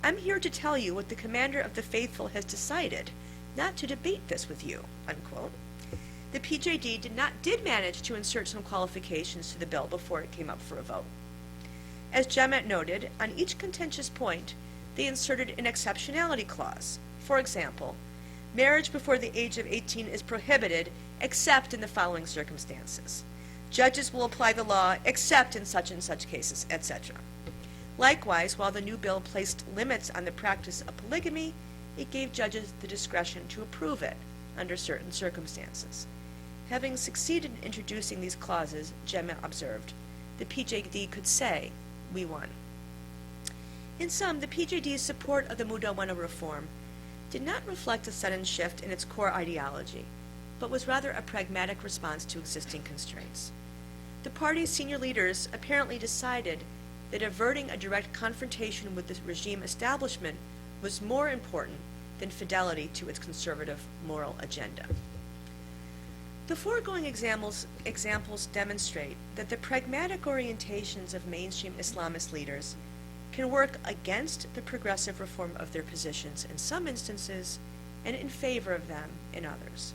I'm here to tell you what the commander of the faithful has decided, not to debate this with you, unquote. The PJD did manage to insert some qualifications to the bill before it came up for a vote. As Jamet noted, on each contentious point, they inserted an exceptionality clause. For example, marriage before the age of 18 is prohibited except in the following circumstances. Judges will apply the law except in such and such cases, etc. Likewise, while the new bill placed limits on the practice of polygamy, it gave judges the discretion to approve it under certain circumstances. Having succeeded in introducing these clauses, Gemma observed, the PJD could say, we won. In sum, the PJD's support of the Mudawana reform did not reflect a sudden shift in its core ideology, but was rather a pragmatic response to existing constraints. the party's senior leaders apparently decided that averting a direct confrontation with the regime establishment was more important than fidelity to its conservative moral agenda. The foregoing examples demonstrate that the pragmatic orientations of mainstream Islamist leaders can work against the progressive reform of their positions in some instances and in favor of them in others.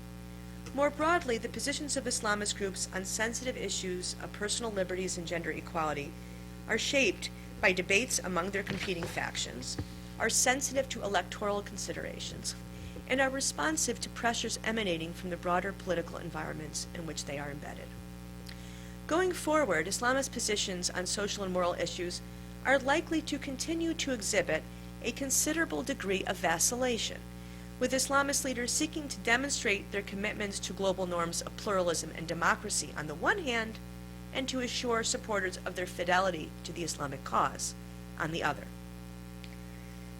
More broadly, the positions of Islamist groups on sensitive issues of personal liberties and gender equality are shaped by debates among their competing factions, are sensitive to electoral considerations, and are responsive to pressures emanating from the broader political environments in which they are embedded. Going forward, Islamist positions on social and moral issues are likely to continue to exhibit a considerable degree of vacillation, with Islamist leaders seeking to demonstrate their commitments to global norms of pluralism and democracy on the one hand, and to assure supporters of their fidelity to the Islamic cause on the other.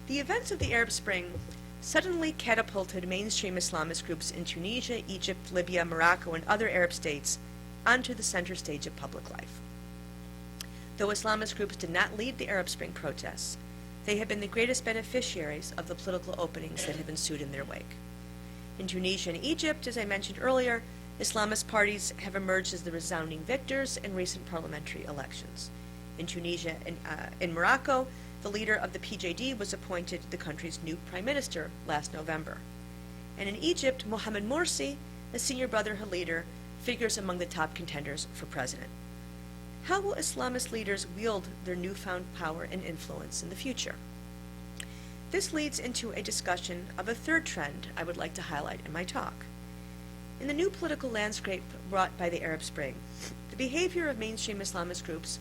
The events of the Arab Spring suddenly catapulted mainstream Islamist groups in Tunisia, Egypt, Libya, Morocco, and other Arab states onto the center stage of public life. Though Islamist groups did not lead the Arab Spring protests, they have been the greatest beneficiaries of the political openings that have ensued in their wake. In Tunisia and Egypt, as I mentioned earlier, Islamist parties have emerged as the resounding victors in recent parliamentary elections. In Tunisia and in Morocco, the leader of the PJD was appointed the country's new prime minister last November. And in Egypt, Mohamed Morsi, a senior Brotherhood leader, figures among the top contenders for president. How will Islamist leaders wield their newfound power and influence in the future? This leads into a discussion of a third trend I would like to highlight in my talk. In the new political landscape brought by the Arab Spring, the behavior of mainstream Islamist groups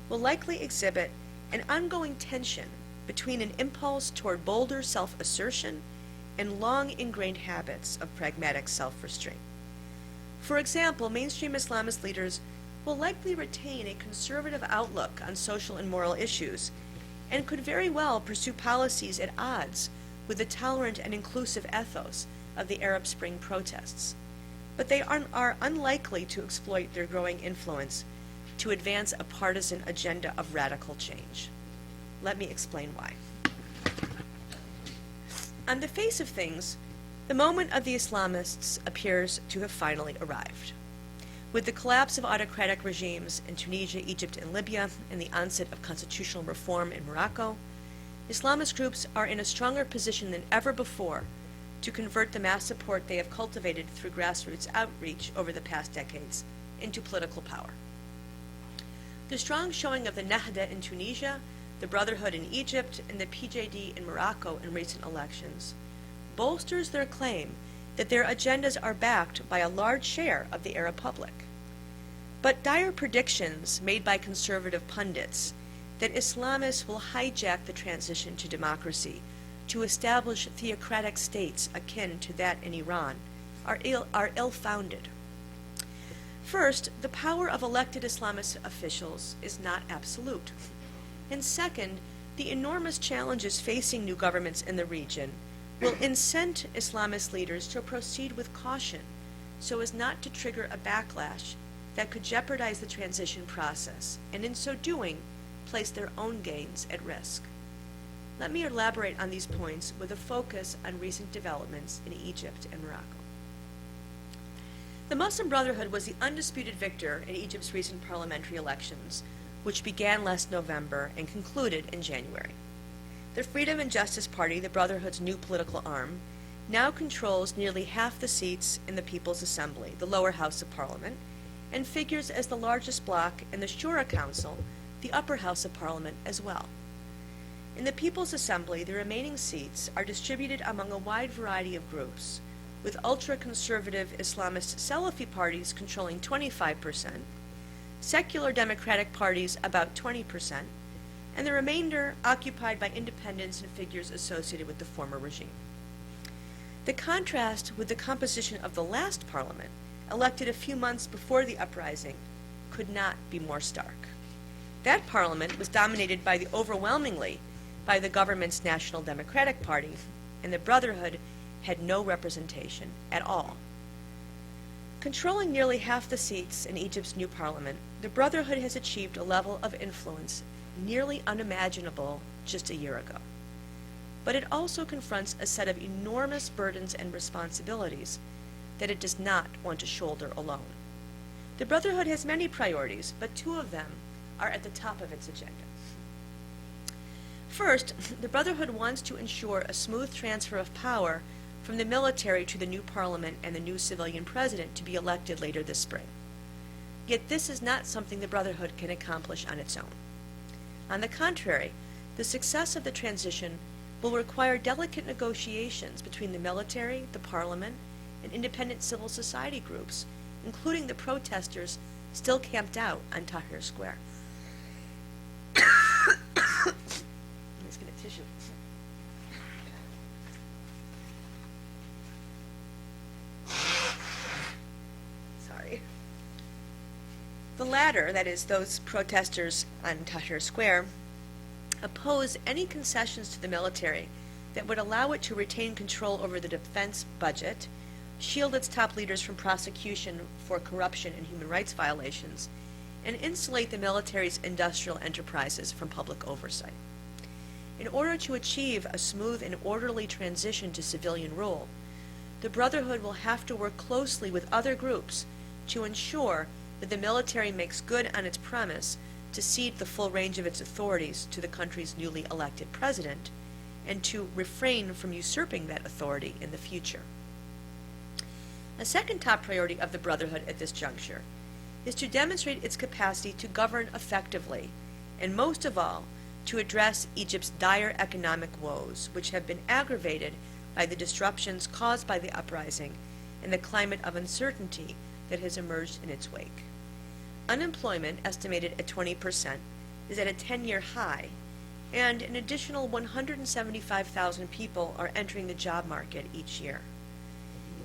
will likely exhibit an ongoing tension between an impulse toward bolder self-assertion and long-ingrained habits of pragmatic self-restraint. For example, mainstream Islamist leaders will likely retain a conservative outlook on social and moral issues and could very well pursue policies at odds with the tolerant and inclusive ethos of the Arab Spring protests. But they are unlikely to exploit their growing influence to advance a partisan agenda of radical change. Let me explain why. On the face of things, the moment of the Islamists appears to have finally arrived. With the collapse of autocratic regimes in Tunisia, Egypt, and Libya, and the onset of constitutional reform in Morocco, Islamist groups are in a stronger position than ever before to convert the mass support they have cultivated through grassroots outreach over the past decades into political power. The strong showing of the Nahda in Tunisia, the Brotherhood in Egypt, and the PJD in Morocco in recent elections bolsters their claim that their agendas are backed by a large share of the Arab public. But dire predictions made by conservative pundits that Islamists will hijack the transition to democracy to establish theocratic states akin to that in Iran are ill-founded. First, the power of elected Islamist officials is not absolute. And second, the enormous challenges facing new governments in the region will incent Islamist leaders to proceed with caution so as not to trigger a backlash that could jeopardize the transition process, and in so doing, place their own gains at risk. Let me elaborate on these points with a focus on recent developments in Egypt and Morocco. The Muslim Brotherhood was the undisputed victor in Egypt's recent parliamentary elections, which began last November and concluded in January. The Freedom and Justice Party, the Brotherhood's new political arm, now controls nearly half the seats in the People's Assembly, the lower house of parliament, and figures as the largest bloc in the Shura Council, the upper house of parliament, as well. In the People's Assembly, the remaining seats are distributed among a wide variety of groups, with ultra-conservative Islamist Salafi parties controlling 25%, secular democratic parties about 20%, and the remainder occupied by independents and figures associated with the former regime. The contrast with the composition of the last parliament, elected a few months before the uprising, could not be more stark. That parliament was dominated overwhelmingly by the government's National Democratic Party, and the Brotherhood had no representation at all. Controlling nearly half the seats in Egypt's new parliament, the Brotherhood has achieved a level of influence nearly unimaginable just a year ago. But it also confronts a set of enormous burdens and responsibilities that it does not want to shoulder alone. The Brotherhood has many priorities, but two of them are at the top of its agenda. First, the Brotherhood wants to ensure a smooth transfer of power from the military to the new parliament and the new civilian president to be elected later this spring. Yet this is not something the Brotherhood can accomplish on its own. On the contrary, the success of the transition will require delicate negotiations between the military, the parliament, and independent civil society groups, including the protesters still camped out on Tahrir Square. I'm just going to tissue. Sorry. The latter, that is, those protesters on Tahrir Square, oppose any concessions to the military that would allow it to retain control over the defense budget, shield its top leaders from prosecution for corruption and human rights violations, and insulate the military's industrial enterprises from public oversight. In order to achieve a smooth and orderly transition to civilian rule, the Brotherhood will have to work closely with other groups to ensure that the military makes good on its promise to cede the full range of its authorities to the country's newly elected president, and to refrain from usurping that authority in the future. A second top priority of the Brotherhood at this juncture is to demonstrate its capacity to govern effectively, and most of all, to address Egypt's dire economic woes, which have been aggravated by the disruptions caused by the uprising and the climate of uncertainty that has emerged in its wake. Unemployment, estimated at 20%, is at a 10-year high, and an additional 175,000 people are entering the job market each year.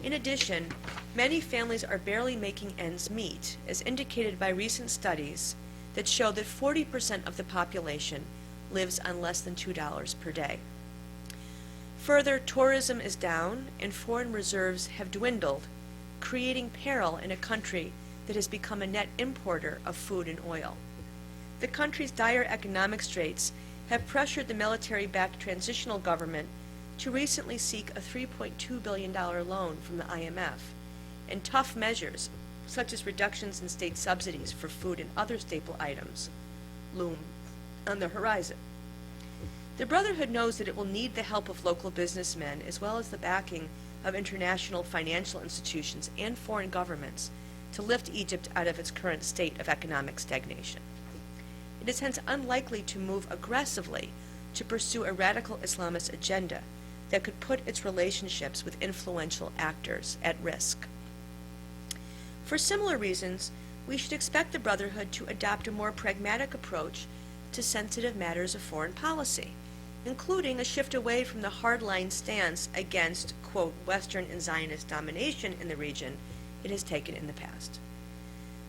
In addition, many families are barely making ends meet, as indicated by recent studies that show that 40% of the population lives on less than $2 per day. Further, tourism is down and foreign reserves have dwindled, creating peril in a country that has become a net importer of food and oil. The country's dire economic straits have pressured the military-backed transitional government to recently seek a $3.2 billion loan from the IMF, and tough measures, such as reductions in state subsidies for food and other staple items, loom on the horizon. The Brotherhood knows that it will need the help of local businessmen as well as the backing of international financial institutions and foreign governments to lift Egypt out of its current state of economic stagnation. It is hence unlikely to move aggressively to pursue a radical Islamist agenda that could put its relationships with influential actors at risk. For similar reasons, we should expect the Brotherhood to adopt a more pragmatic approach to sensitive matters of foreign policy, including a shift away from the hardline stance against, quote, Western and Zionist domination in the region it has taken in the past.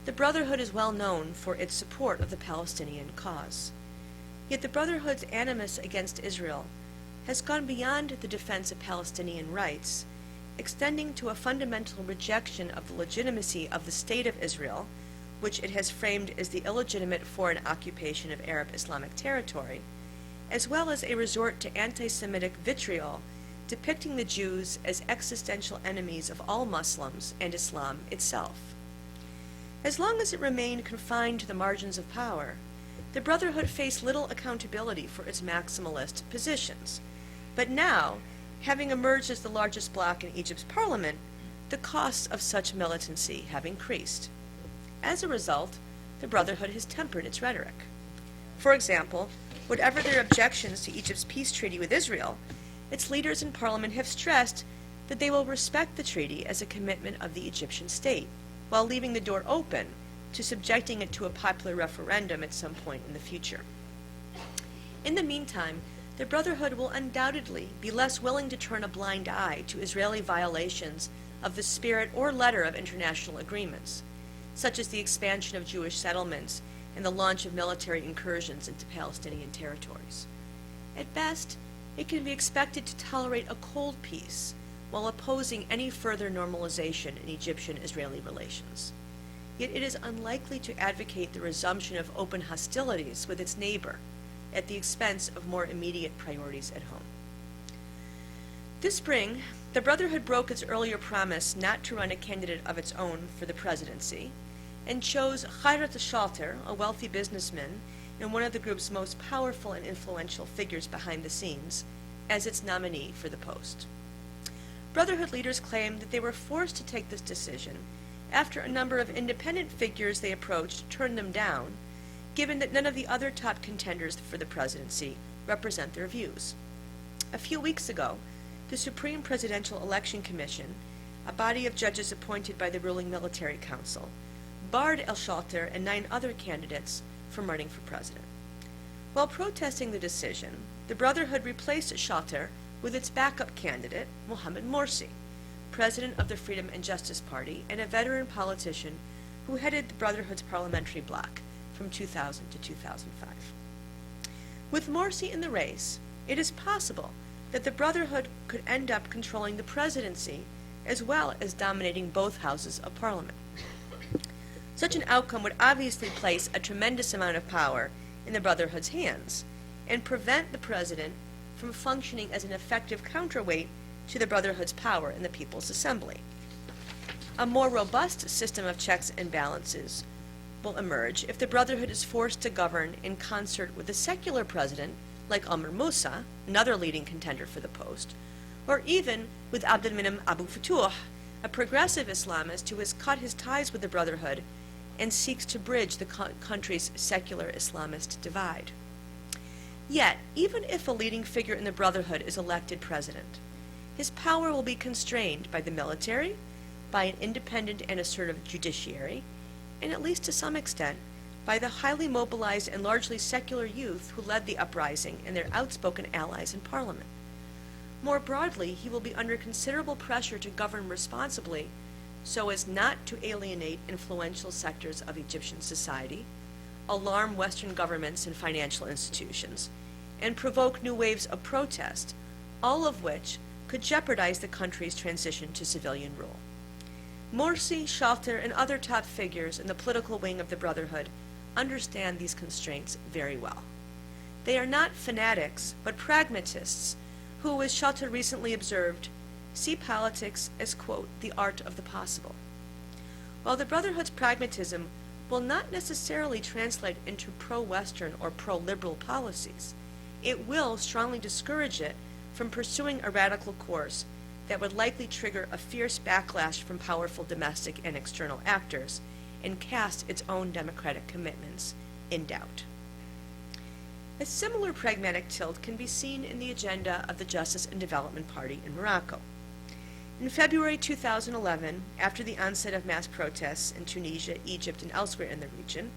The Brotherhood is well known for its support of the Palestinian cause. Yet the Brotherhood's animus against Israel has gone beyond the defense of Palestinian rights, extending to a fundamental rejection of the legitimacy of the State of Israel, which it has framed as the illegitimate foreign occupation of Arab Islamic territory, as well as a resort to anti-Semitic vitriol depicting the Jews as existential enemies of all Muslims and Islam itself. As long as it remained confined to the margins of power, the Brotherhood faced little accountability for its maximalist positions. But now, having emerged as the largest bloc in Egypt's parliament, the costs of such militancy have increased. As a result, the Brotherhood has tempered its rhetoric. For example, whatever their objections to Egypt's peace treaty with Israel, its leaders in parliament have stressed that they will respect the treaty as a commitment of the Egyptian state, while leaving the door open to subjecting it to a popular referendum at some point in the future. In the meantime, the Brotherhood will undoubtedly be less willing to turn a blind eye to Israeli violations of the spirit or letter of international agreements, such as the expansion of Jewish settlements and the launch of military incursions into Palestinian territories. At best, it can be expected to tolerate a cold peace, while opposing any further normalization in Egyptian-Israeli relations. Yet it is unlikely to advocate the resumption of open hostilities with its neighbor at the expense of more immediate priorities at home. This spring, the Brotherhood broke its earlier promise not to run a candidate of its own for the presidency and chose Khairat al-Shalter, a wealthy businessman and one of the group's most powerful and influential figures behind the scenes, as its nominee for the post. Brotherhood leaders claimed that they were forced to take this decision after a number of independent figures they approached turned them down, given that none of the other top contenders for the presidency represent their views. A few weeks ago, the Supreme Presidential Election Commission, a body of judges appointed by the ruling military council, barred al-Shalter and 9 other candidates from running for president. While protesting the decision, the Brotherhood replaced Shalter with its backup candidate, Mohamed Morsi, president of the Freedom and Justice Party and a veteran politician who headed the Brotherhood's parliamentary bloc from 2000 to 2005. With Morsi in the race, it is possible that the Brotherhood could end up controlling the presidency as well as dominating both houses of parliament. Such an outcome would obviously place a tremendous amount of power in the Brotherhood's hands and prevent the president from functioning as an effective counterweight to the Brotherhood's power in the People's Assembly. A more robust system of checks and balances will emerge if the Brotherhood is forced to govern in concert with a secular president like Omar Musa, another leading contender for the post, or even with Abdelmenem Abu Futuh, a progressive Islamist who has cut his ties with the Brotherhood and seeks to bridge the country's secular Islamist divide. Yet, even if a leading figure in the Brotherhood is elected president, his power will be constrained by the military, by an independent and assertive judiciary, and at least to some extent, by the highly mobilized and largely secular youth who led the uprising and their outspoken allies in parliament. More broadly, he will be under considerable pressure to govern responsibly so as not to alienate influential sectors of Egyptian society, alarm Western governments and financial institutions, and provoke new waves of protest, all of which could jeopardize the country's transition to civilian rule. Morsi, Shalter, and other top figures in the political wing of the Brotherhood understand these constraints very well. They are not fanatics, but pragmatists who, as Shalter recently observed, see politics as, quote, the art of the possible. While the Brotherhood's pragmatism will not necessarily translate into pro-Western or pro-liberal policies, it will strongly discourage it from pursuing a radical course that would likely trigger a fierce backlash from powerful domestic and external actors and cast its own democratic commitments in doubt. A similar pragmatic tilt can be seen in the agenda of the Justice and Development Party in Morocco. In February 2011, after the onset of mass protests in Tunisia, Egypt, and elsewhere in the region,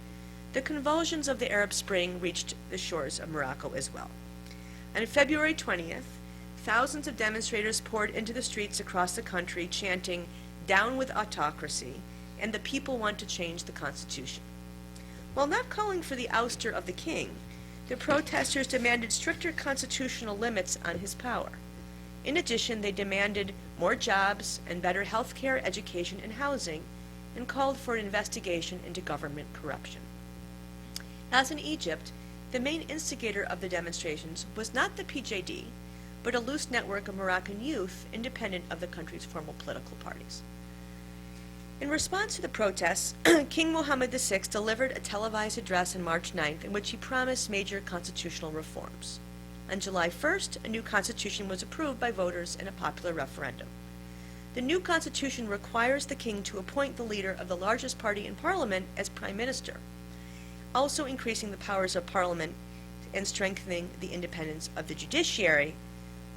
the convulsions of the Arab Spring reached the shores of Morocco as well. On February 20th, thousands of demonstrators poured into the streets across the country chanting, "Down with autocracy," and "The people want to change the constitution." While not calling for the ouster of the king, the protesters demanded stricter constitutional limits on his power. In addition, they demanded more jobs and better health care, education, and housing, and called for an investigation into government corruption. As in Egypt, the main instigator of the demonstrations was not the PJD, but a loose network of Moroccan youth independent of the country's formal political parties. In response to the protests, King Mohammed VI delivered a televised address on March 9th in which he promised major constitutional reforms. On July 1st, a new constitution was approved by voters in a popular referendum. The new constitution requires the king to appoint the leader of the largest party in parliament as prime minister, also increasing the powers of parliament and strengthening the independence of the judiciary,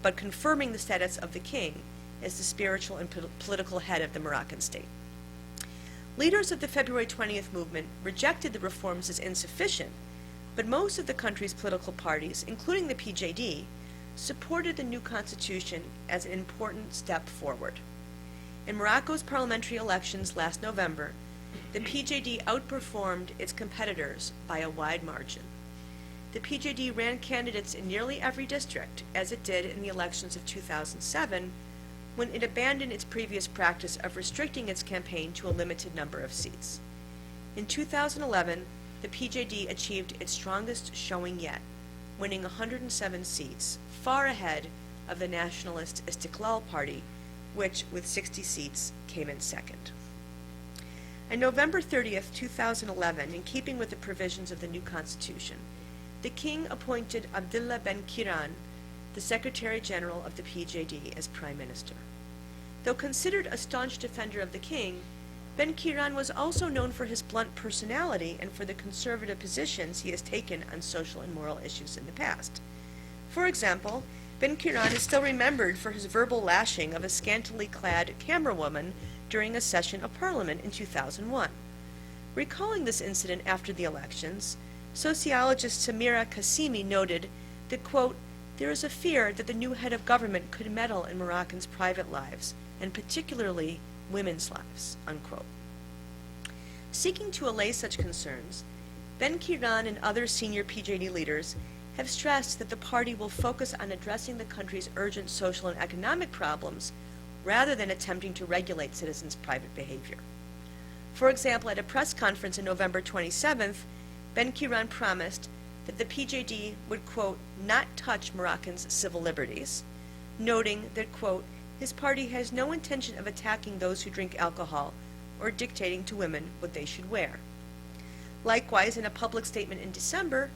but confirming the status of the king as the spiritual and political head of the Moroccan state. Leaders of the February 20th movement rejected the reforms as insufficient, but most of the country's political parties, including the PJD, supported the new constitution as an important step forward. In Morocco's parliamentary elections last November, the PJD outperformed its competitors by a wide margin. The PJD ran candidates in nearly every district, as it did in the elections of 2007, when it abandoned its previous practice of restricting its campaign to a limited number of seats. In 2011, the PJD achieved its strongest showing yet, winning 107 seats, far ahead of the nationalist Istiqlal Party, which, with 60 seats, came in second. On November 30th, 2011, in keeping with the provisions of the new constitution, the king appointed Abdullah Ben Kiran, the Secretary General of the PJD, as Prime Minister. Though considered a staunch defender of the king, Ben Kiran was also known for his blunt personality and for the conservative positions he has taken on social and moral issues in the past. For example, Ben Kiran is still remembered for his verbal lashing of a scantily clad camerawoman during a session of Parliament in 2001. Recalling this incident after the elections, sociologist Samira Kasimi noted that, quote, "There is a fear that the new head of government could meddle in Moroccans' private lives, and particularly women's lives," unquote. Seeking to allay such concerns, Ben Kiran and other senior PJD leaders have stressed that the party will focus on addressing the country's urgent social and economic problems rather than attempting to regulate citizens' private behavior. For example, at a press conference on November 27th, Ben Kiran promised that the PJD would, quote, "not touch Moroccans' civil liberties," noting that, quote, "his party has no intention of attacking those who drink alcohol or dictating to women what they should wear." Likewise, in a public statement in December,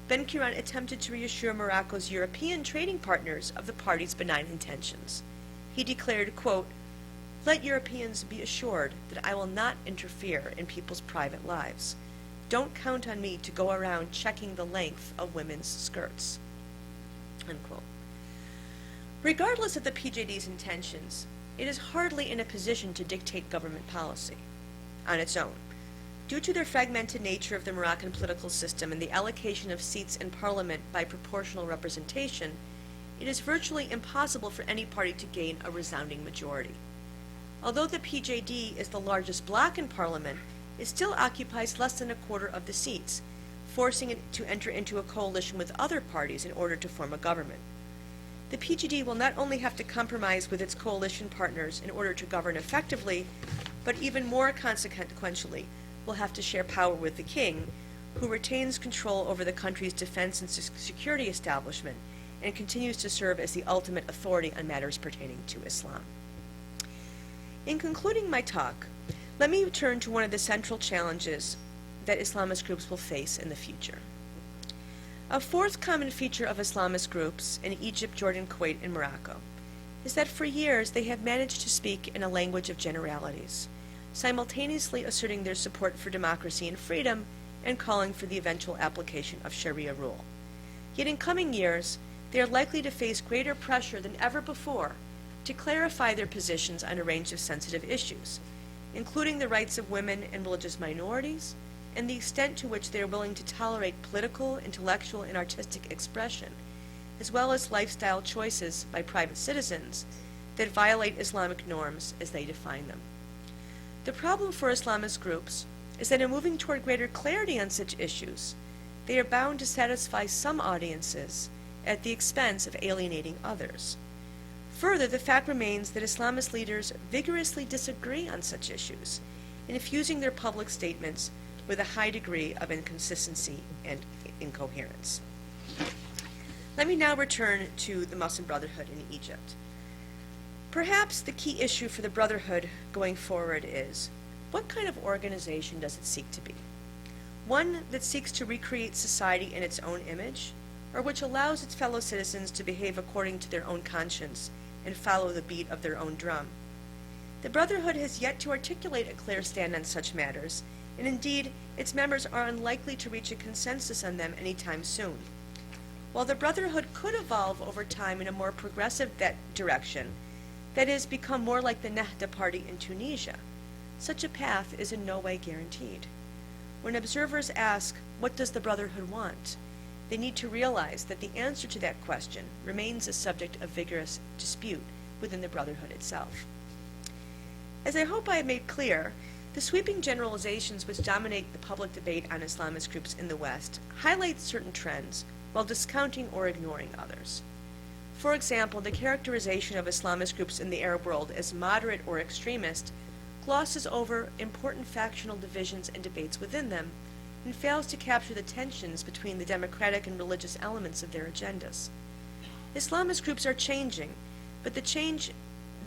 Ben Kiran attempted to reassure Morocco's European trading partners of the party's benign intentions. He declared, quote, "Let Europeans be assured that I will not interfere in people's private lives. Don't count on me to go around checking the length of women's skirts," unquote. Regardless of the PJD's intentions, it is hardly in a position to dictate government policy on its own. Due to the fragmented nature of the Moroccan political system and the allocation of seats in parliament by proportional representation, it is virtually impossible for any party to gain a resounding majority. Although the PJD is the largest bloc in parliament, it still occupies less than a quarter of the seats, forcing it to enter into a coalition with other parties in order to form a government. The PJD will not only have to compromise with its coalition partners in order to govern effectively, but even more consequentially, will have to share power with the king, who retains control over the country's defense and security establishment and continues to serve as the ultimate authority on matters pertaining to Islam. In concluding my talk, let me turn to one of the central challenges that Islamist groups will face in the future. A fourth common feature of Islamist groups in Egypt, Jordan, Kuwait, and Morocco is that for years they have managed to speak in a language of generalities, simultaneously asserting their support for democracy and freedom and calling for the eventual application of Shari'a rule. Yet in coming years, they are likely to face greater pressure than ever before to clarify their positions on a range of sensitive issues, including the rights of women and religious minorities, and the extent to which they are willing to tolerate political, intellectual, and artistic expression, as well as lifestyle choices by private citizens that violate Islamic norms as they define them. The problem for Islamist groups is that in moving toward greater clarity on such issues, they are bound to satisfy some audiences at the expense of alienating others. Further, the fact remains that Islamist leaders vigorously disagree on such issues, infusing their public statements with a high degree of inconsistency and incoherence. Let me now return to the Muslim Brotherhood in Egypt. Perhaps the key issue for the Brotherhood going forward is, what kind of organization does it seek to be? One that seeks to recreate society in its own image, or which allows its fellow citizens to behave according to their own conscience and follow the beat of their own drum? The Brotherhood has yet to articulate a clear stand on such matters, and indeed, its members are unlikely to reach a consensus on them anytime soon. While the Brotherhood could evolve over time in a more progressive direction, that is, become more like the Nahda party in Tunisia, such a path is in no way guaranteed. When observers ask, what does the Brotherhood want? They need to realize that the answer to that question remains a subject of vigorous dispute within the Brotherhood itself. As I hope I have made clear, the sweeping generalizations which dominate the public debate on Islamist groups in the West highlight certain trends while discounting or ignoring others. For example, the characterization of Islamist groups in the Arab world as moderate or extremist glosses over important factional divisions and debates within them and fails to capture the tensions between the democratic and religious elements of their agendas. Islamist groups are changing, but that change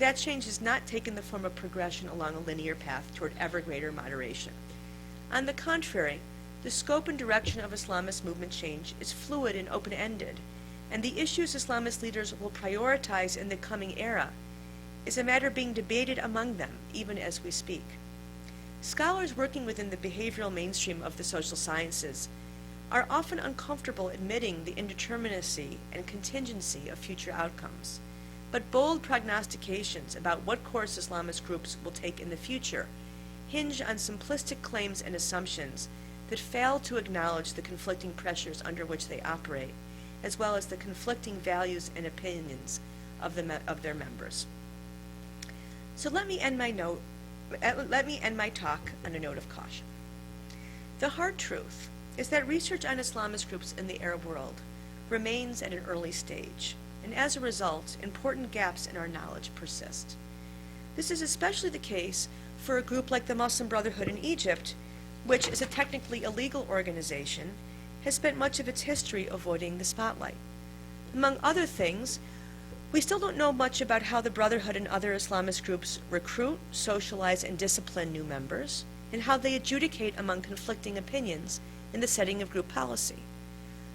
has not taken the form of progression along a linear path toward ever greater moderation. On the contrary, the scope and direction of Islamist movement change is fluid and open-ended, and the issues Islamist leaders will prioritize in the coming era is a matter being debated among them, even as we speak. Scholars working within the behavioral mainstream of the social sciences are often uncomfortable admitting the indeterminacy and contingency of future outcomes, but bold prognostications about what course Islamist groups will take in the future hinge on simplistic claims and assumptions that fail to acknowledge the conflicting pressures under which they operate, as well as the conflicting values and opinions of their members. So let me end my talk on a note of caution. The hard truth is that research on Islamist groups in the Arab world remains at an early stage, and as a result, important gaps in our knowledge persist. This is especially the case for a group like the Muslim Brotherhood in Egypt, which is a technically illegal organization, has spent much of its history avoiding the spotlight. Among other things, we still don't know much about how the Brotherhood and other Islamist groups recruit, socialize, and discipline new members, and how they adjudicate among conflicting opinions in the setting of group policy.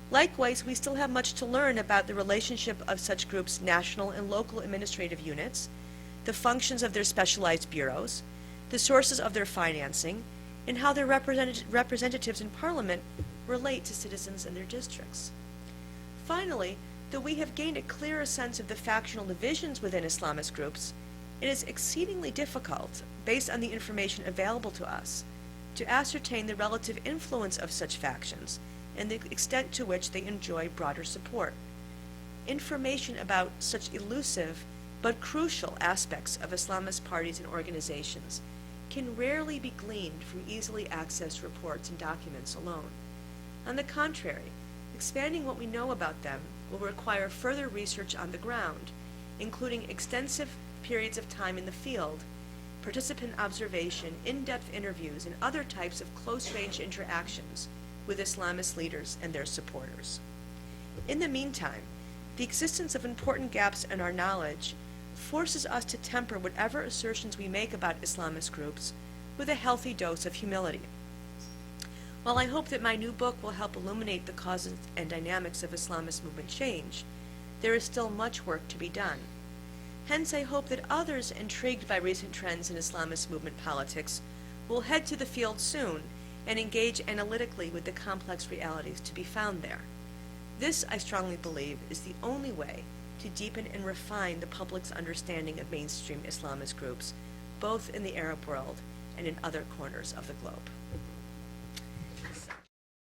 Likewise, we still have much to learn about the relationship of such groups' national and local administrative units, the functions of their specialized bureaus, the sources of their financing, and how their representatives in Parliament relate to citizens in their districts. Finally, though we have gained a clearer sense of the factional divisions within Islamist groups, it is exceedingly difficult, based on the information available to us, to ascertain the relative influence of such factions and the extent to which they enjoy broader support. Information about such elusive but crucial aspects of Islamist parties and organizations can rarely be gleaned from easily accessed reports and documents alone. On the contrary, expanding what we know about them will require further research on the ground, including extensive periods of time in the field, participant observation, in-depth interviews, and other types of close-range interactions with Islamist leaders and their supporters. In the meantime, the existence of important gaps in our knowledge forces us to temper whatever assertions we make about Islamist groups with a healthy dose of humility. While I hope that my new book will help illuminate the causes and dynamics of Islamist movement change, there is still much work to be done. Hence, I hope that others intrigued by recent trends in Islamist movement politics will head to the field soon and engage analytically with the complex realities to be found there. This, I strongly believe, is the only way to deepen and refine the public's understanding of mainstream Islamist groups, both in the Arab world and in other corners of the globe.